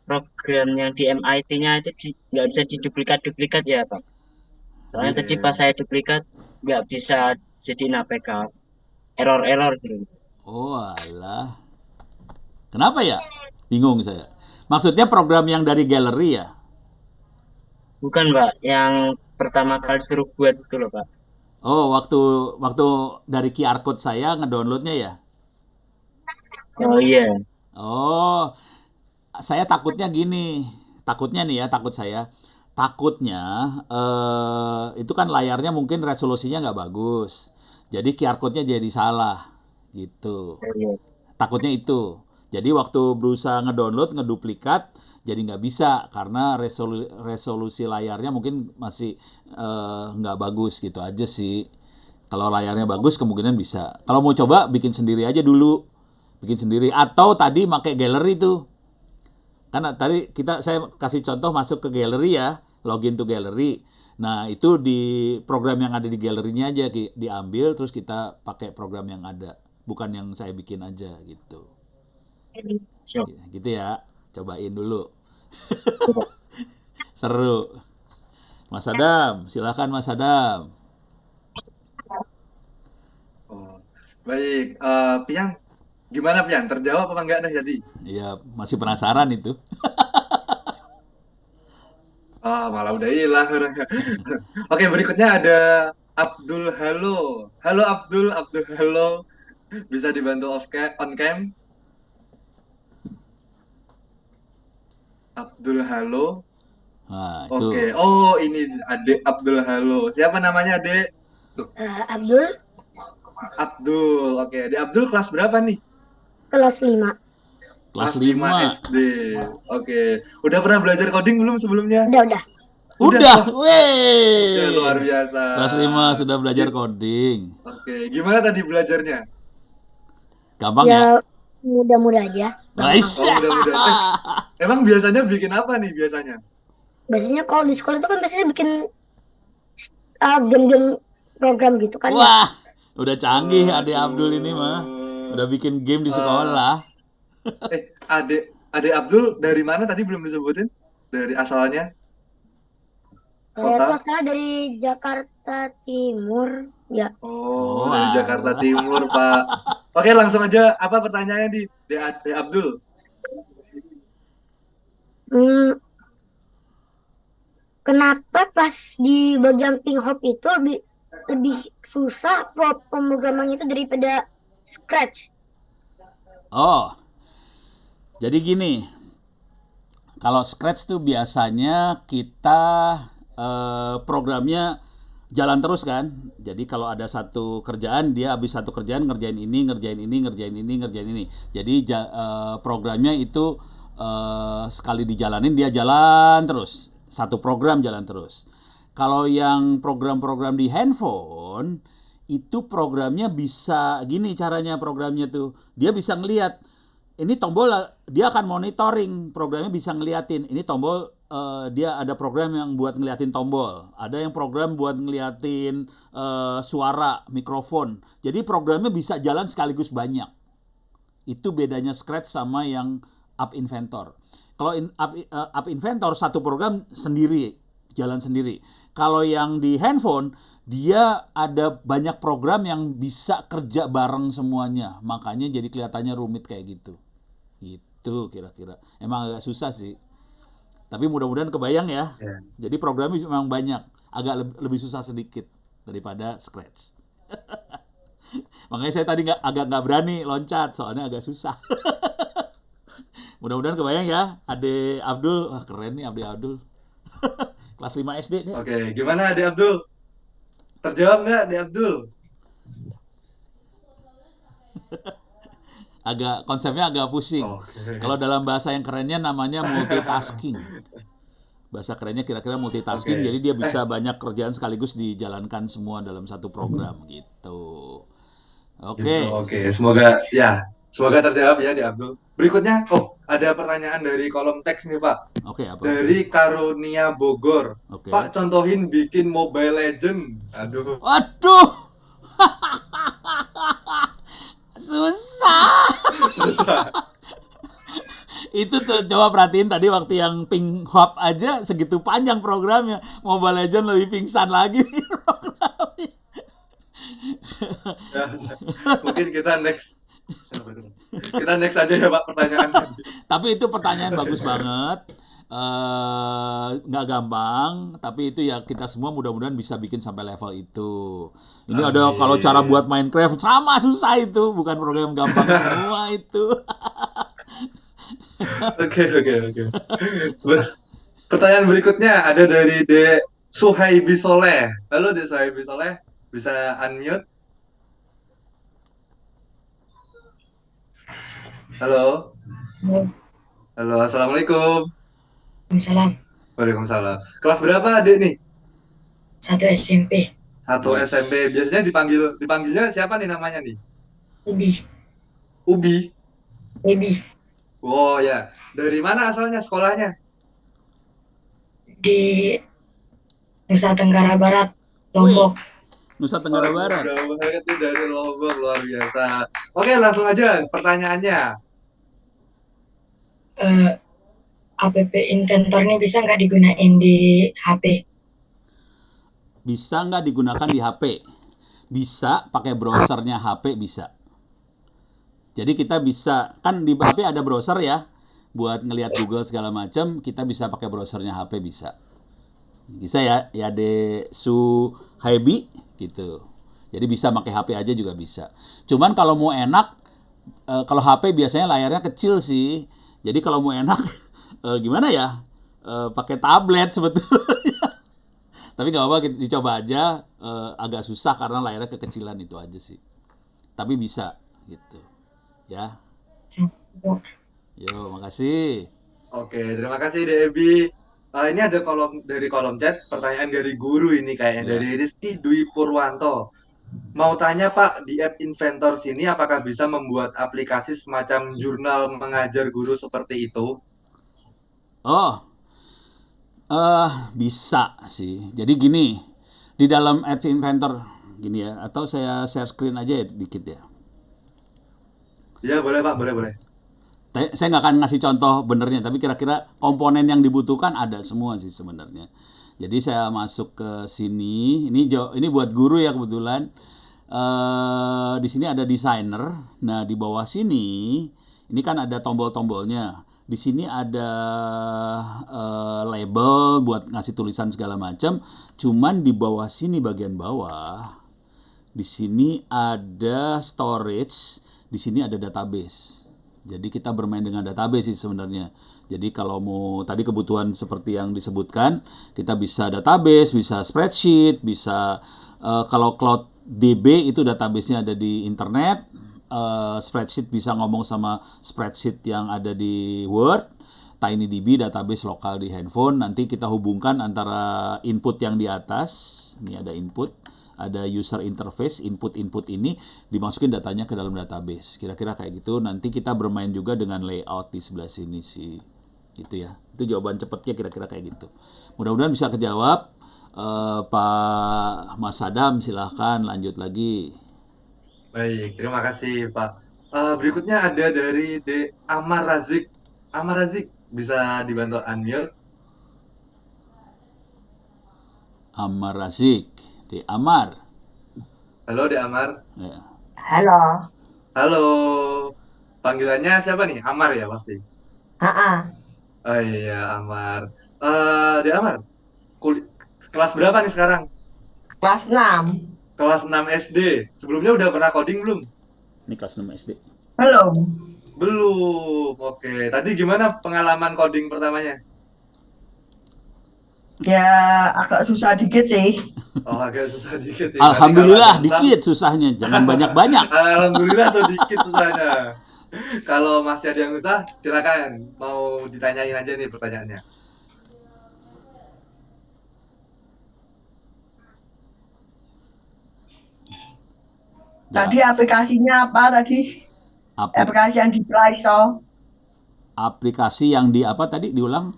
program yang di MIT-nya itu nggak bisa diduplikat-duplikat ya, Pak. Soalnya Iya. tadi pas saya duplikat nggak bisa jadiin APK. Error gitu. Oh alah. Kenapa ya? Bingung saya. Maksudnya program yang dari galeri ya? Bukan, Pak, yang pertama kali suruh buat itu loh, Pak. Oh, waktu waktu dari QR code saya ngedownloadnya ya? Oh iya. Oh, saya takutnya gini. Takutnya nih ya, takutnya itu kan layarnya mungkin resolusinya nggak bagus. Jadi QR code-nya jadi salah gitu. Oh, iya. Takutnya itu. Jadi waktu berusaha ngedownload, ngeduplikat, jadi nggak bisa karena resolusi layarnya mungkin masih nggak bagus gitu aja sih. Kalau layarnya bagus kemungkinan bisa. Kalau mau coba bikin sendiri aja dulu, bikin sendiri. Atau tadi pakai gallery tuh. Karena tadi saya kasih contoh masuk ke gallery ya, login to gallery. Nah itu di program yang ada di gallery-nya aja diambil, terus kita pakai program yang ada, bukan yang saya bikin aja gitu. Siap. Gitu ya, cobain dulu. Seru. Mas Adam, silakan Mas Adam. Oh, baik. Pian, gimana Pian? Terjawab apa enggak nih jadi? Iya, masih penasaran itu. Malah udah hilang orangnya. Oke, berikutnya ada Abdul Halo. Halo Abdul, Abdul Halo. Bisa dibantu on cam? Abdul Halo. Nah, itu. Oke. Oh, ini Adek Abdul Halo. Siapa namanya, Adek? Abdul, Abdul. Oke, Adek Abdul kelas berapa nih? kelas 5. Kelas 5 5. SD. Oke. Udah pernah belajar coding belum sebelumnya? Udah. Udah, Udah, weh. luar biasa. Kelas 5 sudah belajar coding. Oke, gimana tadi belajarnya? Gampang ya? Ya, mudah-mudah aja. Nice. Oh, mudah-mudahan. Emang biasanya bikin apa nih biasanya? Biasanya kalau di sekolah itu kan biasanya bikin game-game program gitu kan ya. Wah, udah canggih Waduh. Ade Abdul ini mah. Udah bikin game di sekolah. Adek Abdul dari mana tadi belum disebutin? Dari asalnya? Saya Kota? tuh asalnya dari Jakarta Timur. Ya, Oh, Oh, dari alah. Jakarta Timur, Pak. Oke, langsung aja. Apa pertanyaannya di Adek Abdul? hmm, kenapa pas di bagian pink hop itu lebih susah pemrogramannya itu daripada Scratch? Oh, jadi gini. Kalau Scratch tuh biasanya kita programnya jalan terus kan. Jadi kalau ada satu kerjaan, dia habis satu kerjaan ngerjain ini, ngerjain ini, ngerjain ini, ngerjain ini. Jadi programnya itu sekali dijalanin dia jalan terus. Satu program jalan terus. Kalau yang program-program di handphone itu programnya bisa gini caranya programnya tuh. Dia bisa ngelihat ini tombol, dia akan monitoring, programnya bisa ngeliatin ini tombol, dia ada program yang buat ngeliatin tombol, ada yang program buat ngeliatin suara mikrofon, jadi programnya bisa jalan sekaligus banyak. Itu bedanya Scratch sama yang App Inventor. Kalau App Inventor satu program sendiri, jalan sendiri. Kalau yang di handphone dia ada banyak program yang bisa kerja bareng semuanya, makanya jadi kelihatannya rumit kayak gitu. Gitu kira-kira. Emang agak susah sih. Tapi mudah-mudahan kebayang ya. Ya. Jadi programnya memang banyak. Agak lebih susah sedikit daripada Scratch. Makanya saya tadi agak nggak berani loncat. Soalnya agak susah. Mudah-mudahan kebayang ya. Ade Abdul. Wah keren nih Ade Abdul. Kelas 5 SD nih. Oke, gimana Adek Abdul? Terjawab nggak Adek Abdul? Konsepnya agak pusing. Oke. Kalau dalam bahasa yang kerennya namanya multitasking. Bahasa kerennya kira-kira multitasking, Oke. jadi dia bisa banyak kerjaan sekaligus dijalankan semua dalam satu program gitu. Oke. Oke, semoga terjawab ya Adek Abdul. Berikutnya, ada pertanyaan dari kolom teks nih Pak. Oke, apa? Dari Karunia Bogor. Oke. Pak, contohin bikin Mobile Legend. Aduh. Waduh. Susah. Itu tuh coba perhatiin tadi waktu yang ping hop aja segitu panjang programnya. Mobile Legends lebih pingsan lagi programnya. Ya, mungkin kita next. Kita next aja ya Pak pertanyaannya. Tapi itu pertanyaan bagus banget. Nggak gampang, tapi itu ya kita semua mudah-mudahan bisa bikin sampai level itu. Ini ada kalau cara buat Minecraft sama susah itu, bukan program gampang semua itu. Oke. Pertanyaan berikutnya ada dari De Suhaibi Soleh. Halo De Suhaibi Soleh, bisa unmute? Halo. Halo, Assalamualaikum. Waalaikumsalam. Waalaikumsalam. Kelas berapa Dek nih? 1 SMP. 1 SMP. Biasanya dipanggilnya siapa nih namanya nih? Ubi. Ubi. Ubi. Oh ya. Dari mana asalnya sekolahnya? Di Nusa Tenggara Barat, Lombok. Nusa Tenggara Barat. Jauh banget nih dari Lombok, luar biasa. Oke, langsung aja pertanyaannya. App Inventor ini bisa nggak digunain di HP? Bisa nggak digunakan di HP? Bisa, pakai browsernya HP bisa. Jadi kita bisa, kan di HP ada browser ya, buat ngelihat Google segala macam, kita bisa pakai browsernya HP bisa. Bisa ya De Suhaibi gitu. Jadi bisa pakai HP aja juga bisa. Cuman kalau mau enak, kalau HP biasanya layarnya kecil sih. Jadi kalau mau enak, gimana ya? Pakai tablet sebetulnya. Tapi nggak apa-apa, dicoba aja. Agak susah karena layarnya kekecilan itu aja sih. Tapi bisa gitu. Ya. Yo, makasih. Oke, terima kasih Debi. Ini ada dari kolom chat, pertanyaan dari guru ini kayaknya dari Rizky Dwi Purwanto. Mau tanya Pak, di app Inventor sini apakah bisa membuat aplikasi semacam jurnal mengajar guru seperti itu? Oh, bisa sih. Jadi gini, di dalam app Inventor gini ya, atau saya share screen aja ya dikit ya. Ya boleh Pak, boleh. Saya nggak akan ngasih contoh benernya, tapi kira-kira komponen yang dibutuhkan ada semua sih sebenarnya. Jadi saya masuk ke sini, ini buat guru ya kebetulan. Di sini ada designer. Nah di bawah sini, ini kan ada tombol-tombolnya. Di sini ada label buat ngasih tulisan segala macam. Cuman di bawah sini bagian bawah, di sini ada storage, di sini ada database. Jadi kita bermain dengan database sih sebenarnya. Jadi kalau mau tadi kebutuhan seperti yang disebutkan, kita bisa database, bisa spreadsheet, bisa kalau Cloud DB itu database-nya ada di internet, spreadsheet bisa ngomong sama spreadsheet yang ada di Word, TinyDB database lokal di handphone. Nanti kita hubungkan antara input yang di atas, ini ada input, ada user interface, input ini dimasukin datanya ke dalam database. Kira-kira kayak gitu. Nanti kita bermain juga dengan layout di sebelah sini sih. Gitu ya. Itu jawaban cepatnya kira-kira kayak gitu. Mudah-mudahan bisa kejawab. Pak Mas Adam silahkan lanjut lagi. Baik, terima kasih Pak. Berikutnya ada dari De Amar Razik. Amar Razik, bisa dibantu unmute? Amar Razik. De Amar. Halo De Amar. Ya. Halo. Halo. Panggilannya siapa nih? Amar ya pasti. Oh iya Amar. De Amar. Kelas berapa nih sekarang? Kelas 6. Kelas 6 SD. Sebelumnya udah pernah coding belum? Ini kelas 6 SD. Belum. Belum. Oke. Tadi gimana pengalaman coding pertamanya? Ya agak susah dikit sih. Oh, agak susah dikit ya. Alhamdulillah Berarti kalau ada dikit susahnya, jangan banyak-banyak. Alhamdulillah tuh dikit susahnya. Kalau masih ada yang susah, silakan. Mau ditanyain aja nih pertanyaannya. Tadi aplikasinya apa tadi? Aplikasi yang di Play Store. Aplikasi yang di apa tadi diulang?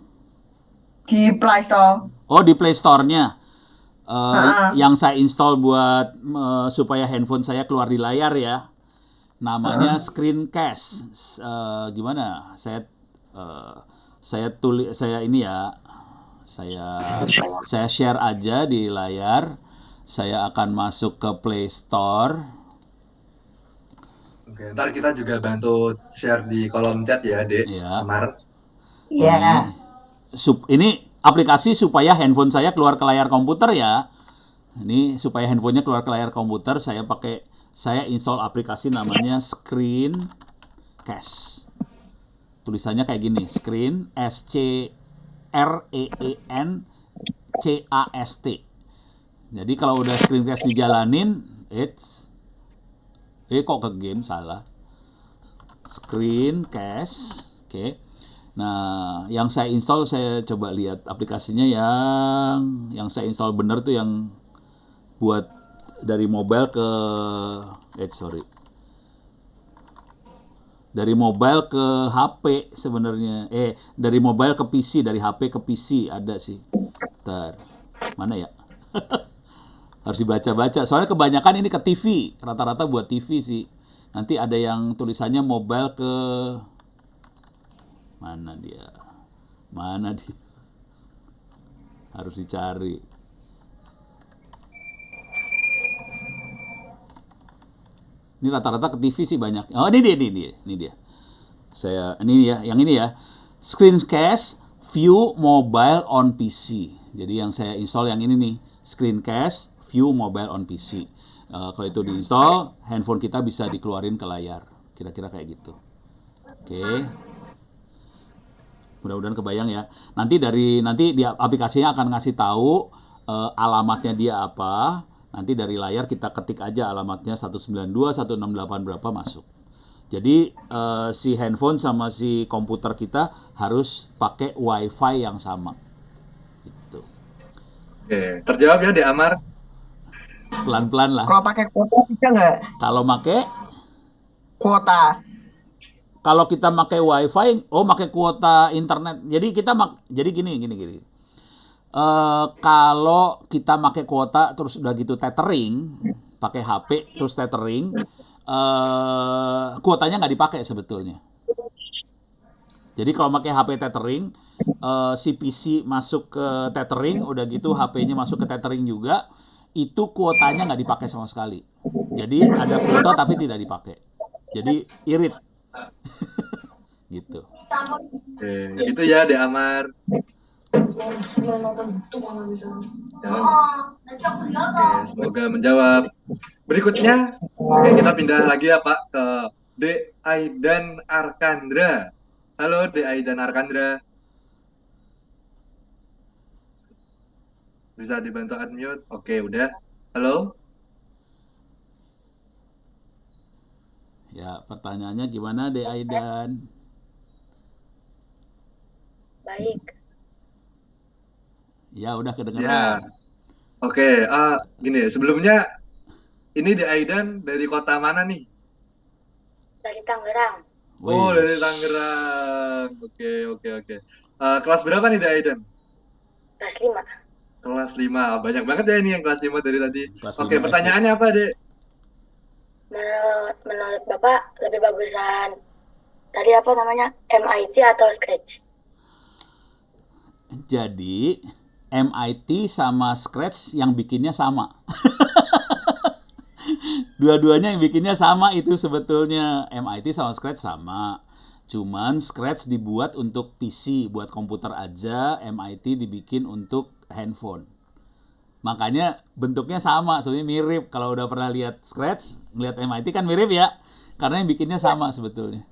Di Play Store. Oh, di Play Store-nya. Yang saya install buat supaya handphone saya keluar di layar ya. Namanya Screencast. Gimana? Saya ini ya. Saya share aja di layar. Saya akan masuk ke Play Store. Oke, ntar kita juga bantu share di kolom chat ya, Dek. Ya. Amar. Iya. Ini aplikasi supaya handphone saya keluar ke layar komputer ya. Ini supaya handphonenya keluar ke layar komputer, saya install aplikasi namanya Screencast. Tulisannya kayak gini, Screen Screencast. Jadi kalau udah Screencast dijalanin, kok ke game salah. Screencast, oke. Nah, yang saya install, saya coba lihat aplikasinya yang saya install bener tuh yang buat dari mobile ke dari mobile ke HP sebenarnya. Dari mobile ke PC, dari HP ke PC ada sih. Bentar. Mana ya? Harus dibaca-baca. Soalnya kebanyakan ini ke TV. Rata-rata buat TV sih. Nanti ada yang tulisannya mobile ke Mana dia? Harus dicari. Ini rata-rata ke TV sih banyak. Oh, ini dia. Yang ini ya. Screencast View Mobile on PC. Jadi yang saya install yang ini nih, Screencast View Mobile on PC. Kalau itu diinstal, handphone kita bisa dikeluarin ke layar. Kira-kira kayak gitu. Oke. Mudah-mudahan kebayang ya. Nanti di aplikasinya akan ngasih tahu alamatnya dia apa. Nanti dari layar kita ketik aja alamatnya 192, 168 berapa masuk. Jadi si handphone sama si komputer kita harus pakai WiFi yang sama. Gitu. Oke, terjawab ya Dek Amar. Pelan-pelan lah. Kalau pakai kuota bisa nggak? Kalau pakai Kuota. Kalau kita pakai WiFi, pakai kuota internet. Jadi jadi gini. Kalau kita pakai kuota terus udah gitu tethering, pakai HP terus tethering, kuotanya nggak dipakai sebetulnya. Jadi kalau pakai HP tethering, si PC masuk ke tethering, udah gitu HP-nya masuk ke tethering juga, itu kuotanya nggak dipakai sama sekali. Jadi ada kuota tapi tidak dipakai. Jadi irit. Gitu. Oke, gitu ya Dek Amar. Oke, semoga menjawab. Berikutnya, kita pindah lagi ya Pak ke Dek Aidan Arkandra. Halo Dek Aidan Arkandra. Bisa dibantu unmute? Oke, udah. Halo? Ya, pertanyaannya gimana Dek Aidan? Baik. Ya, udah Ya. kedengeran. Oke, gini, sebelumnya ini Dek Aidan dari kota mana nih? Dari Tangerang. Oh, Wih. dari Tangerang. Oke. Kelas berapa nih Dek Aidan? Kelas 5. Kelas 5. Banyak banget ya ini yang kelas 5 dari tadi. Kelas Oke, 5 pertanyaannya apa, Dek? Menurut Bapak lebih bagusan tadi apa namanya? MIT atau Scratch? Jadi MIT sama Scratch yang bikinnya sama. Dua-duanya yang bikinnya sama itu sebetulnya. MIT sama Scratch sama. Cuman Scratch dibuat untuk PC, buat komputer aja. MIT dibikin untuk handphone. Makanya bentuknya sama, sebenarnya mirip. Kalau udah pernah lihat Scratch, ngelihat MIT kan mirip ya. Karena yang bikinnya sama sebetulnya.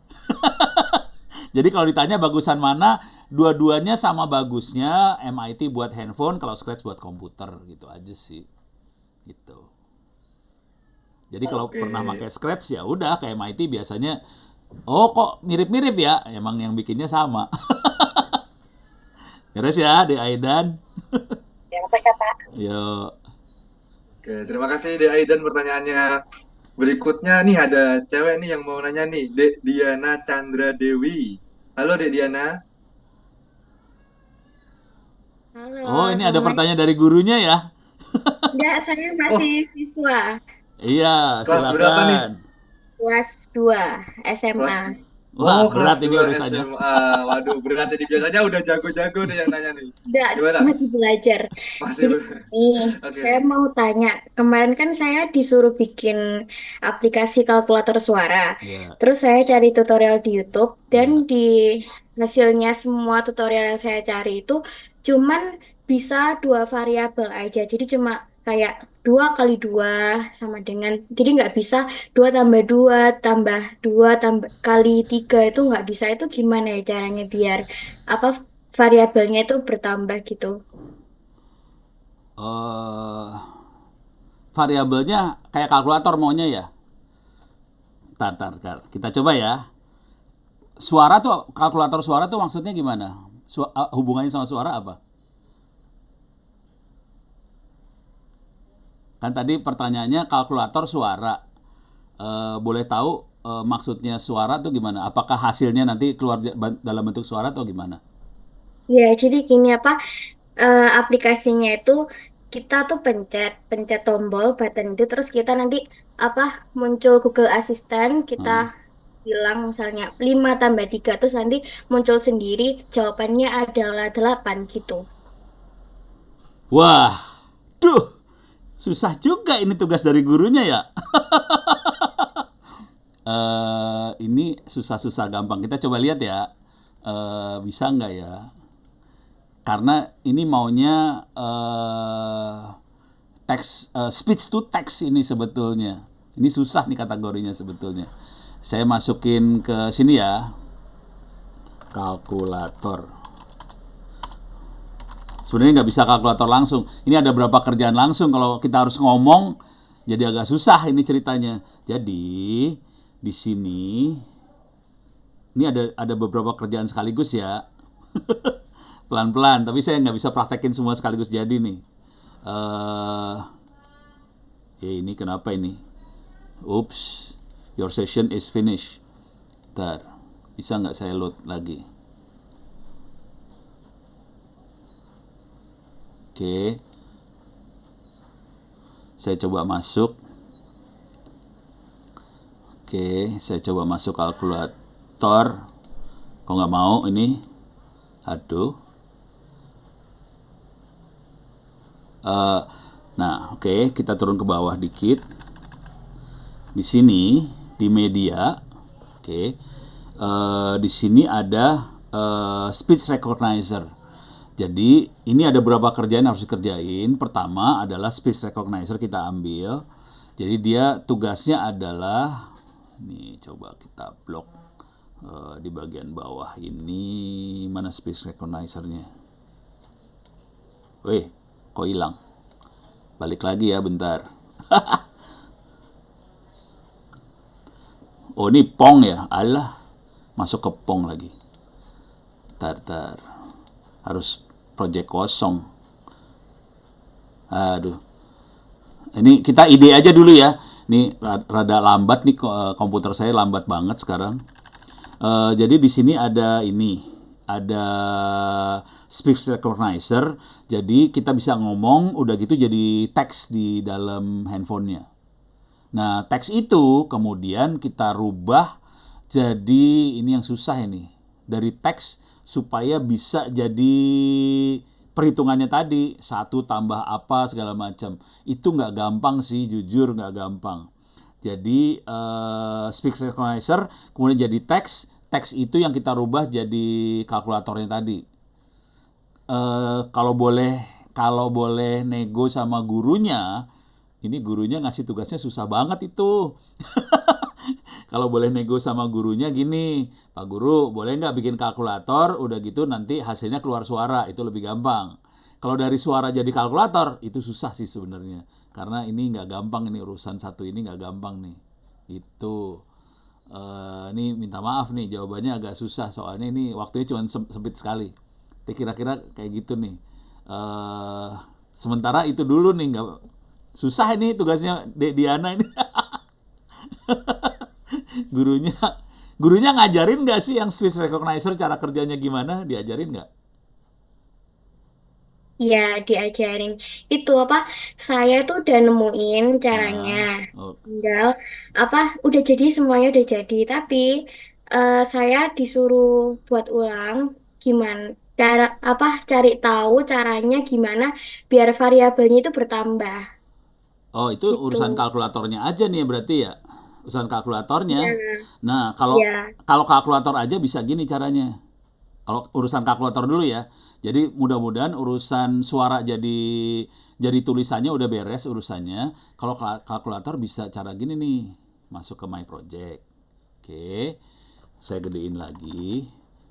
Jadi kalau ditanya bagusan mana, dua-duanya sama bagusnya. MIT buat handphone, kalau Scratch buat komputer, gitu aja sih. Gitu. Jadi kalau pernah pakai Scratch ya udah kayak MIT biasanya, kok mirip-mirip ya, emang yang bikinnya sama. Beres ya, Dek Aidan. Ya, apa ya, Pak? Yo. Oke, terima kasih Dek Aidan pertanyaannya. Berikutnya nih ada cewek nih yang mau nanya nih, Dek Diana Chandra Dewi. Halo Dek Diana. Halo, Oh, ini ada pertanyaan dari gurunya ya? Enggak, saya masih siswa Iya, Kelas berapa nih? silakan. kelas 2 SMA. Wah, Oh, kelas berat ini 2 urusannya. SMA. Waduh, berat ini biasanya udah jago-jago nih yang nanya nih. Enggak, Gimana? masih belajar. Masih Jadi ber- nih, Oke, saya oke. mau tanya. Kemarin kan saya disuruh bikin aplikasi kalkulator suara. Ya, Terus saya cari tutorial di YouTube dan ya. di hasilnya semua tutorial yang saya cari itu cuman bisa dua variabel aja. Jadi cuma kayak 2 kali 2 sama dengan, jadi nggak bisa 2 tambah 2 tambah 2 tambah kali 3 itu nggak bisa. Itu gimana ya caranya biar apa variabelnya itu bertambah gitu. eh Variabelnya kayak kalkulator maunya ya. Tar. Kita coba ya. Suara tuh, kalkulator suara tuh maksudnya gimana? Hubungannya sama suara apa? Kan tadi pertanyaannya kalkulator suara. Boleh tahu maksudnya suara tuh gimana? Apakah hasilnya nanti keluar dalam bentuk suara atau gimana? Ya, jadi gini apa aplikasinya itu kita tuh pencet pencet tombol button itu terus kita nanti apa muncul Google Assistant kita Hmm. bilang misalnya 5 tambah 3 terus nanti muncul sendiri jawabannya adalah 8 gitu. Wah, duh, susah juga ini tugas dari gurunya ya. Ini susah-susah gampang. Kita coba lihat ya. Bisa nggak ya? Karena ini maunya teks, speech to text ini sebetulnya. Ini susah nih kategorinya sebetulnya. Saya masukin ke sini ya. Kalkulator. Sebenarnya nggak bisa kalkulator langsung. Ini ada berapa kerjaan langsung. Kalau kita harus ngomong, jadi agak susah ini ceritanya. Jadi di sini ini ada beberapa kerjaan sekaligus ya. Pelan-pelan. Tapi saya nggak bisa praktekin semua sekaligus jadi nih. Ini kenapa ini? Oops, your session is finished. Bentar, bisa nggak saya load lagi? Oke, saya coba masuk. Oke, saya coba masuk kalkulator. Kok nggak mau ini? Aduh. Nah, oke, kita turun ke bawah dikit. Di sini di media, oke, di sini ada speech recognizer. Jadi ini ada beberapa kerjaan yang harus dikerjain. Pertama adalah speech recognizer kita ambil. Jadi dia tugasnya adalah, ini coba kita blok di bagian bawah ini, mana speech recognizernya? Weh, kok hilang? Balik lagi ya bentar. Oh ini Pong ya, alah, masuk ke Pong lagi. Tar. Harus project kosong. Aduh. Ini kita ide aja dulu ya. Ini rada lambat nih, komputer saya lambat banget sekarang. Jadi di sini ada ada speech recognizer. Jadi kita bisa ngomong, udah gitu jadi teks di dalam handphonenya. Nah, teks itu kemudian kita rubah jadi ini yang susah ini. Dari teks supaya bisa jadi perhitungannya tadi, 1 tambah apa segala macam. Itu nggak gampang sih, jujur nggak gampang. Jadi speech recognizer kemudian jadi teks, teks itu yang kita rubah jadi kalkulatornya tadi. Kalau boleh nego sama gurunya, ini gurunya ngasih tugasnya susah banget itu. Kalau boleh nego sama gurunya gini, Pak Guru boleh nggak bikin kalkulator, udah gitu nanti hasilnya keluar suara, itu lebih gampang. Kalau dari suara jadi kalkulator, itu susah sih sebenarnya. Karena ini nggak gampang, ini urusan satu ini nggak gampang nih. Itu. Ini minta maaf nih, jawabannya agak susah, soalnya ini waktunya cuma sempit sekali. Kira-kira kayak gitu nih. Sementara itu dulu nih, nggak susah ini tugasnya Diana ini. gurunya ngajarin nggak sih yang speech recognizer cara kerjanya gimana, diajarin nggak? Ya, diajarin. Itu apa? Saya tuh udah nemuin caranya. Oh, Tinggal apa? Udah jadi semuanya udah jadi. Tapi Saya disuruh buat ulang gimana cari tahu caranya gimana biar variabelnya itu bertambah Oh, itu urusan gitu. kalkulatornya aja nih berarti ya. Urusan kalkulatornya. Ya, Nah, kalau ya. kalau kalkulator aja bisa gini caranya. Kalau urusan kalkulator dulu ya. Jadi mudah-mudahan urusan suara jadi tulisannya udah beres urusannya. Kalau kalkulator bisa cara gini nih. Masuk ke My Project. Oke. Saya gedein lagi.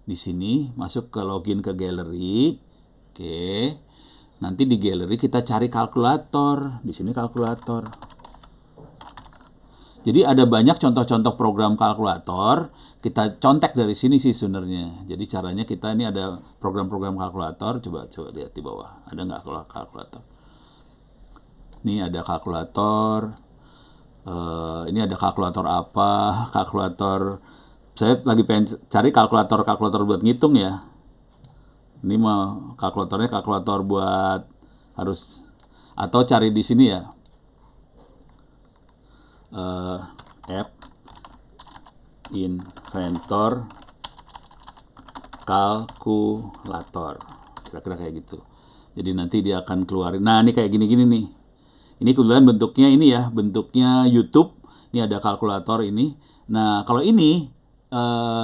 Di sini masuk ke login ke gallery. Oke. Nanti di gallery kita cari kalkulator. Di sini kalkulator. Jadi ada banyak contoh-contoh program kalkulator, kita contek dari sini sih sebenarnya. Jadi caranya kita ini ada program-program kalkulator, coba lihat di bawah. Ada nggak kalkulator? Ini ada kalkulator. Ini ada kalkulator apa? Kalkulator. Saya lagi pengen cari kalkulator buat ngitung ya. Ini mah kalkulatornya kalkulator buat harus atau cari di sini ya. App Inventor kalkulator, kira-kira kayak gitu. Jadi nanti dia akan keluarin. Nah, ini kayak gini-gini nih. Ini kebetulan bentuknya ini ya, bentuknya YouTube. Ini ada kalkulator ini. Nah, kalau ini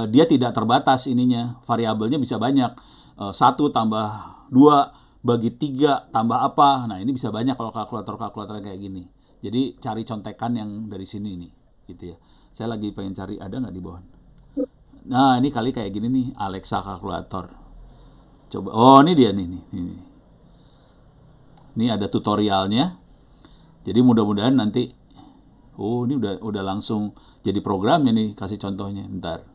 dia tidak terbatas ininya, variabelnya bisa banyak. 1 tambah 2 bagi 3 tambah apa. Nah, ini bisa banyak kalau kalkulator kayak gini. Jadi cari contekan yang dari sini nih, gitu ya. Saya lagi pengen cari, ada nggak di bawah? Nah, ini kali kayak gini nih, Alexa kalkulator. Coba, oh ini dia nih. Ini ada tutorialnya. Jadi mudah-mudahan nanti, oh ini udah langsung jadi programnya nih, kasih contohnya. Bentar,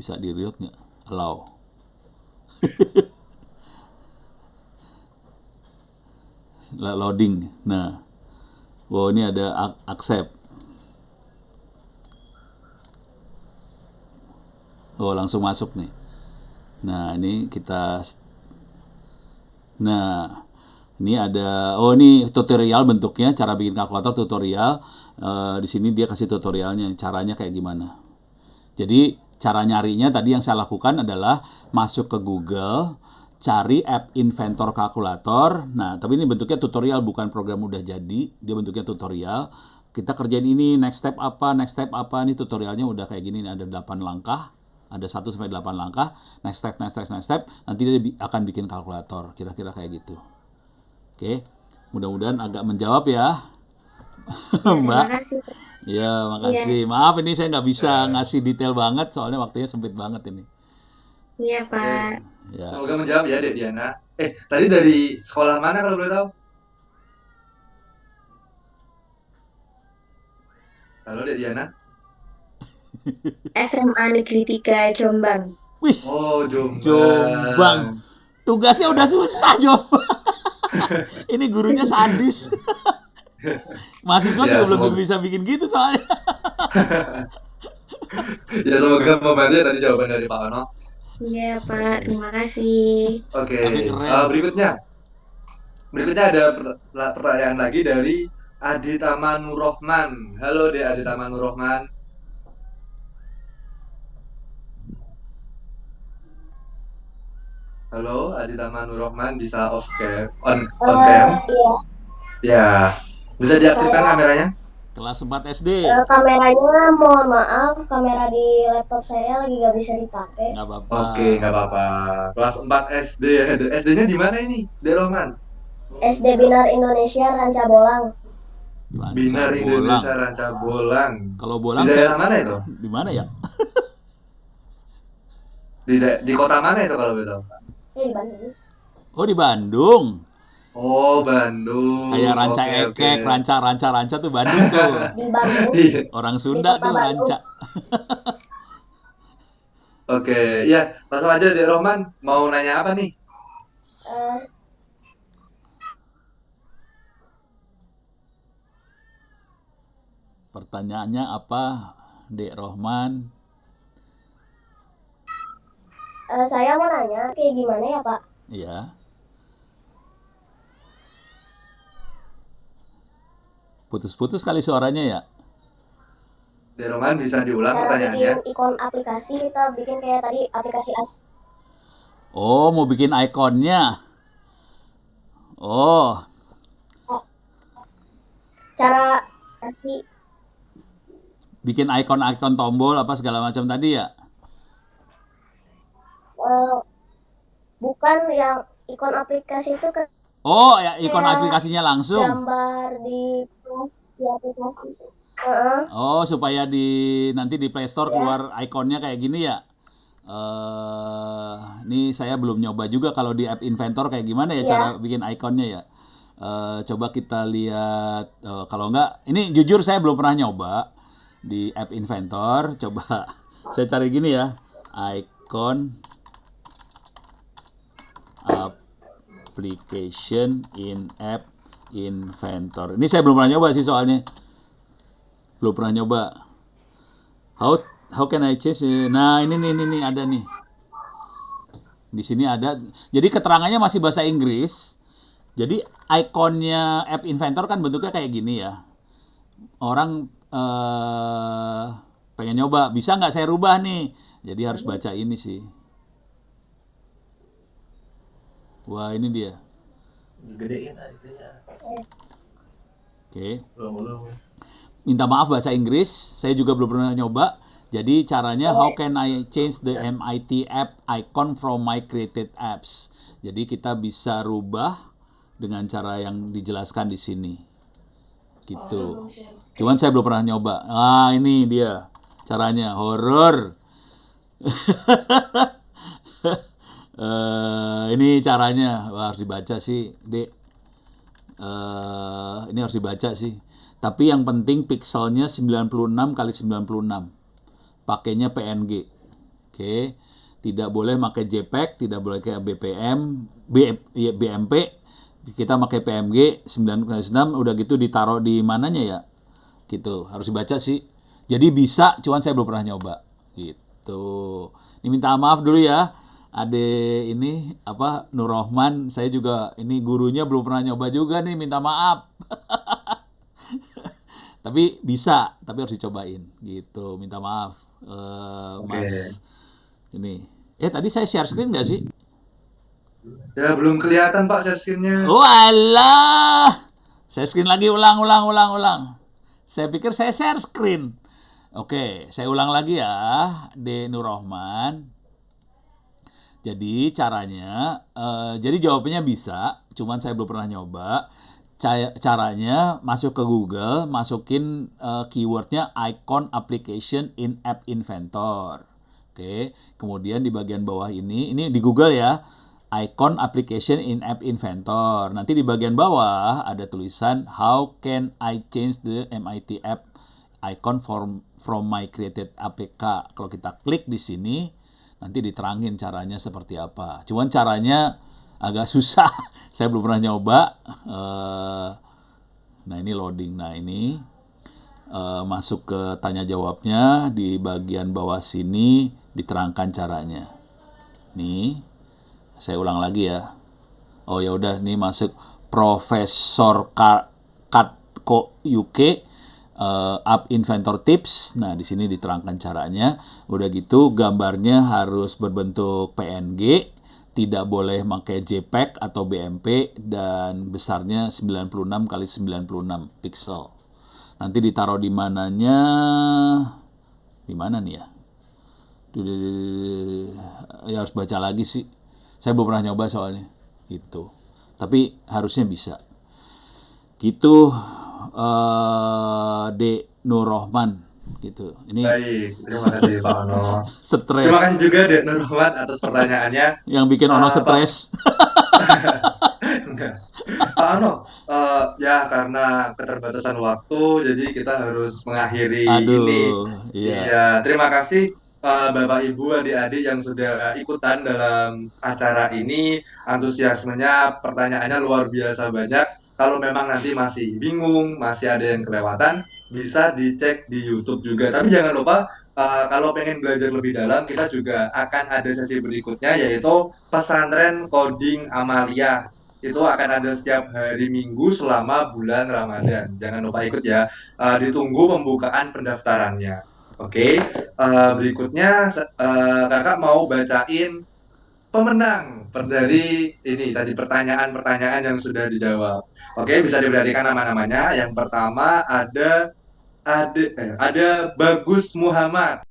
bisa di-reload nggak? Allow. Loading. Nah, wow ini ada accept. Oh langsung masuk nih. Nah ini kita. Nah ini ada. Oh ini tutorial bentuknya, cara bikin kalkulator tutorial. Di sini dia kasih tutorialnya, caranya kayak gimana. Jadi cara nyarinya tadi yang saya lakukan adalah masuk ke Google, cari app Inventor kalkulator. Nah, tapi ini bentuknya tutorial, bukan program udah jadi. Dia bentuknya tutorial. Kita kerjain ini, next step apa. Ini tutorialnya udah kayak gini. Ada 8 langkah. Ada 1-8 langkah. Next step. Nanti dia akan bikin kalkulator. Kira-kira kayak gitu. Oke. Mudah-mudahan agak menjawab ya, Terima Mbak. kasih. Ya, Iya, makasih. Maaf ini saya nggak bisa ngasih detail banget, soalnya waktunya sempit banget ini. iya Oke, Pak. Ya. semoga menjawab ya, Dek Diana. Tadi dari sekolah mana kalau boleh tahu? Halo, Dek Diana. SMA Negeri 3 Jombang. Wih, Oh, Jombang. Jombang. Tugasnya udah susah, Jombang. Ini gurunya sadis. Mahasiswa Ya, juga belum semoga, bisa bikin gitu soalnya. ya semoga membantu ya tadi jawaban dari Pak Ono. Iya Pak, Oke. terima kasih. Oke, Tapi keren. berikutnya ada pertanyaan lagi dari Aditama Nurrohman. Halo, Dek Aditama Nurrohman. Halo, Aditama Nurrohman, bisa off cam, on cam? Iya, Ya, bisa diaktifkan saya kameranya? Kelas 4 SD. kameranya mohon maaf, kamera di laptop saya lagi nggak bisa dipakai. Nggak apa-apa. Oke, nggak apa-apa. Kelas 4 SD. SD-nya di mana ini, Dek Rohman? SD Binar Indonesia Ranca Bolang. Binar Ranca Bolang. Indonesia Ranca Bolang. Kalau Di Bolang daerah saya mana itu? di mana ya? Di kota mana itu kalau begitu? Di Bandung. Oh, di Bandung. Oh, Bandung. Kayak Ranca Oke, oke. Ekek, ranca tuh Bandung tuh. Di Bandung, Iya. Orang di Sunda kota tuh Bandung. ranca. Oke, ya, langsung aja Dek Rohman. Mau nanya apa nih? Eh, Pertanyaannya apa, Dek Rohman? saya mau nanya kayak gimana ya Pak? Iya. Putus-putus kali suaranya ya. De Roman bisa diulang Cara pertanyaannya. bikin ikon aplikasi, kita bikin kayak tadi aplikasi Oh, mau bikin ikonnya. Oh, cara kasih bikin ikon-ikon tombol apa segala macam tadi ya. bukan yang ikon aplikasi itu kan Oh, ya ikon kayak aplikasinya langsung. gambar di aplikasi. Heeh, Oh, supaya nanti di Play Store ya. keluar ikonnya kayak gini ya. Ini saya belum nyoba juga kalau di App Inventor kayak gimana ya Iya. cara bikin ikonnya ya. Coba kita lihat. Kalau enggak, ini jujur saya belum pernah nyoba di App Inventor. Coba saya cari gini ya, icon application in App Inventor. Ini saya belum pernah nyoba sih soalnya. Belum pernah nyoba. How can I change? Nah, ini nih ada nih. Di sini ada. Jadi keterangannya masih bahasa Inggris. Jadi ikonnya App Inventor kan bentuknya kayak gini ya. Orang pengen nyoba, bisa nggak saya rubah nih? Jadi harus baca ini sih. Wah, ini dia. Oke. Minta maaf bahasa Inggris, saya juga belum pernah nyoba. Jadi caranya how can I change the MIT app icon from my created apps. Jadi kita bisa rubah dengan cara yang dijelaskan di sini. Gitu. Cuman saya belum pernah nyoba. Ah, ini dia caranya, horor. Ini caranya. Wah, harus dibaca sih, Dek. Ini harus dibaca sih. Tapi yang penting pixelnya 96 kali 96. Pakainya PNG. Oke. Tidak boleh pakai JPEG, tidak boleh kayak BMP. Kita pakai PNG 9 kali 6, udah gitu ditaruh di mananya ya. Gitu. Harus dibaca sih. Jadi bisa, cuman saya belum pernah nyoba. Gitu. Ini minta maaf dulu ya. Ade ini Nur Rohman, saya juga ini gurunya belum pernah nyoba juga nih, minta maaf. Tapi bisa, tapi harus dicobain gitu. Minta maaf, Mas. Ini, tadi saya share screen nggak sih? Ya belum kelihatan Pak share screen-nya. Walah, saya screen lagi, ulang. Saya pikir saya share screen. Oke, saya ulang lagi ya, De Nur Rohman. Jadi caranya, jadi jawabannya bisa, cuman saya belum pernah nyoba. Caranya masuk ke Google, masukin keywordnya icon application in App Inventor. Oke, kemudian di bagian bawah ini di Google ya, icon application in App Inventor. Nanti di bagian bawah ada tulisan how can I change the MIT app icon from my created APK. Kalau kita klik di sini, nanti diterangin caranya seperti apa. Cuman caranya agak susah. Saya belum pernah nyoba. Nah, ini loading. Nah, ini masuk ke tanya jawabnya. Di bagian bawah sini diterangkan caranya. Nih, saya ulang lagi ya. Oh ya udah, nih masuk Profesor Katko UK. App Inventor Tips. Nah, di sini diterangkan caranya. Udah gitu gambarnya harus berbentuk PNG, tidak boleh pakai JPEG atau BMP, dan besarnya 96 kali 96 pixel. Nanti ditaruh di mananya? Di mana nih ya? Ya harus baca lagi sih. Saya belum pernah nyoba soalnya. Gitu. Tapi harusnya bisa. Gitu. De Nur Rohman gitu. Ini Baik, terima kasih Pak Ono. Stres. Terima kasih juga De Nur Rohman atas pertanyaannya. Yang bikin Ono stres. Pak Ono, ya karena keterbatasan waktu, jadi kita harus mengakhiri ini. Iya, terima kasih Bapak Ibu, adik-adik yang sudah ikutan dalam acara ini. Antusiasmenya, pertanyaannya luar biasa banyak. Kalau memang nanti masih bingung, masih ada yang kelewatan, bisa dicek di YouTube juga. Tapi jangan lupa, kalau pengen belajar lebih dalam, kita juga akan ada sesi berikutnya, yaitu pesantren coding Amalia. itu akan ada setiap hari Minggu selama bulan Ramadan. Jangan lupa ikut ya. Ditunggu pembukaan pendaftarannya. Oke, berikutnya kakak mau bacain pemenang dari ini tadi pertanyaan-pertanyaan yang sudah dijawab. Oke, bisa diperhatikan nama-namanya. Yang pertama ada Bagus Muhammad.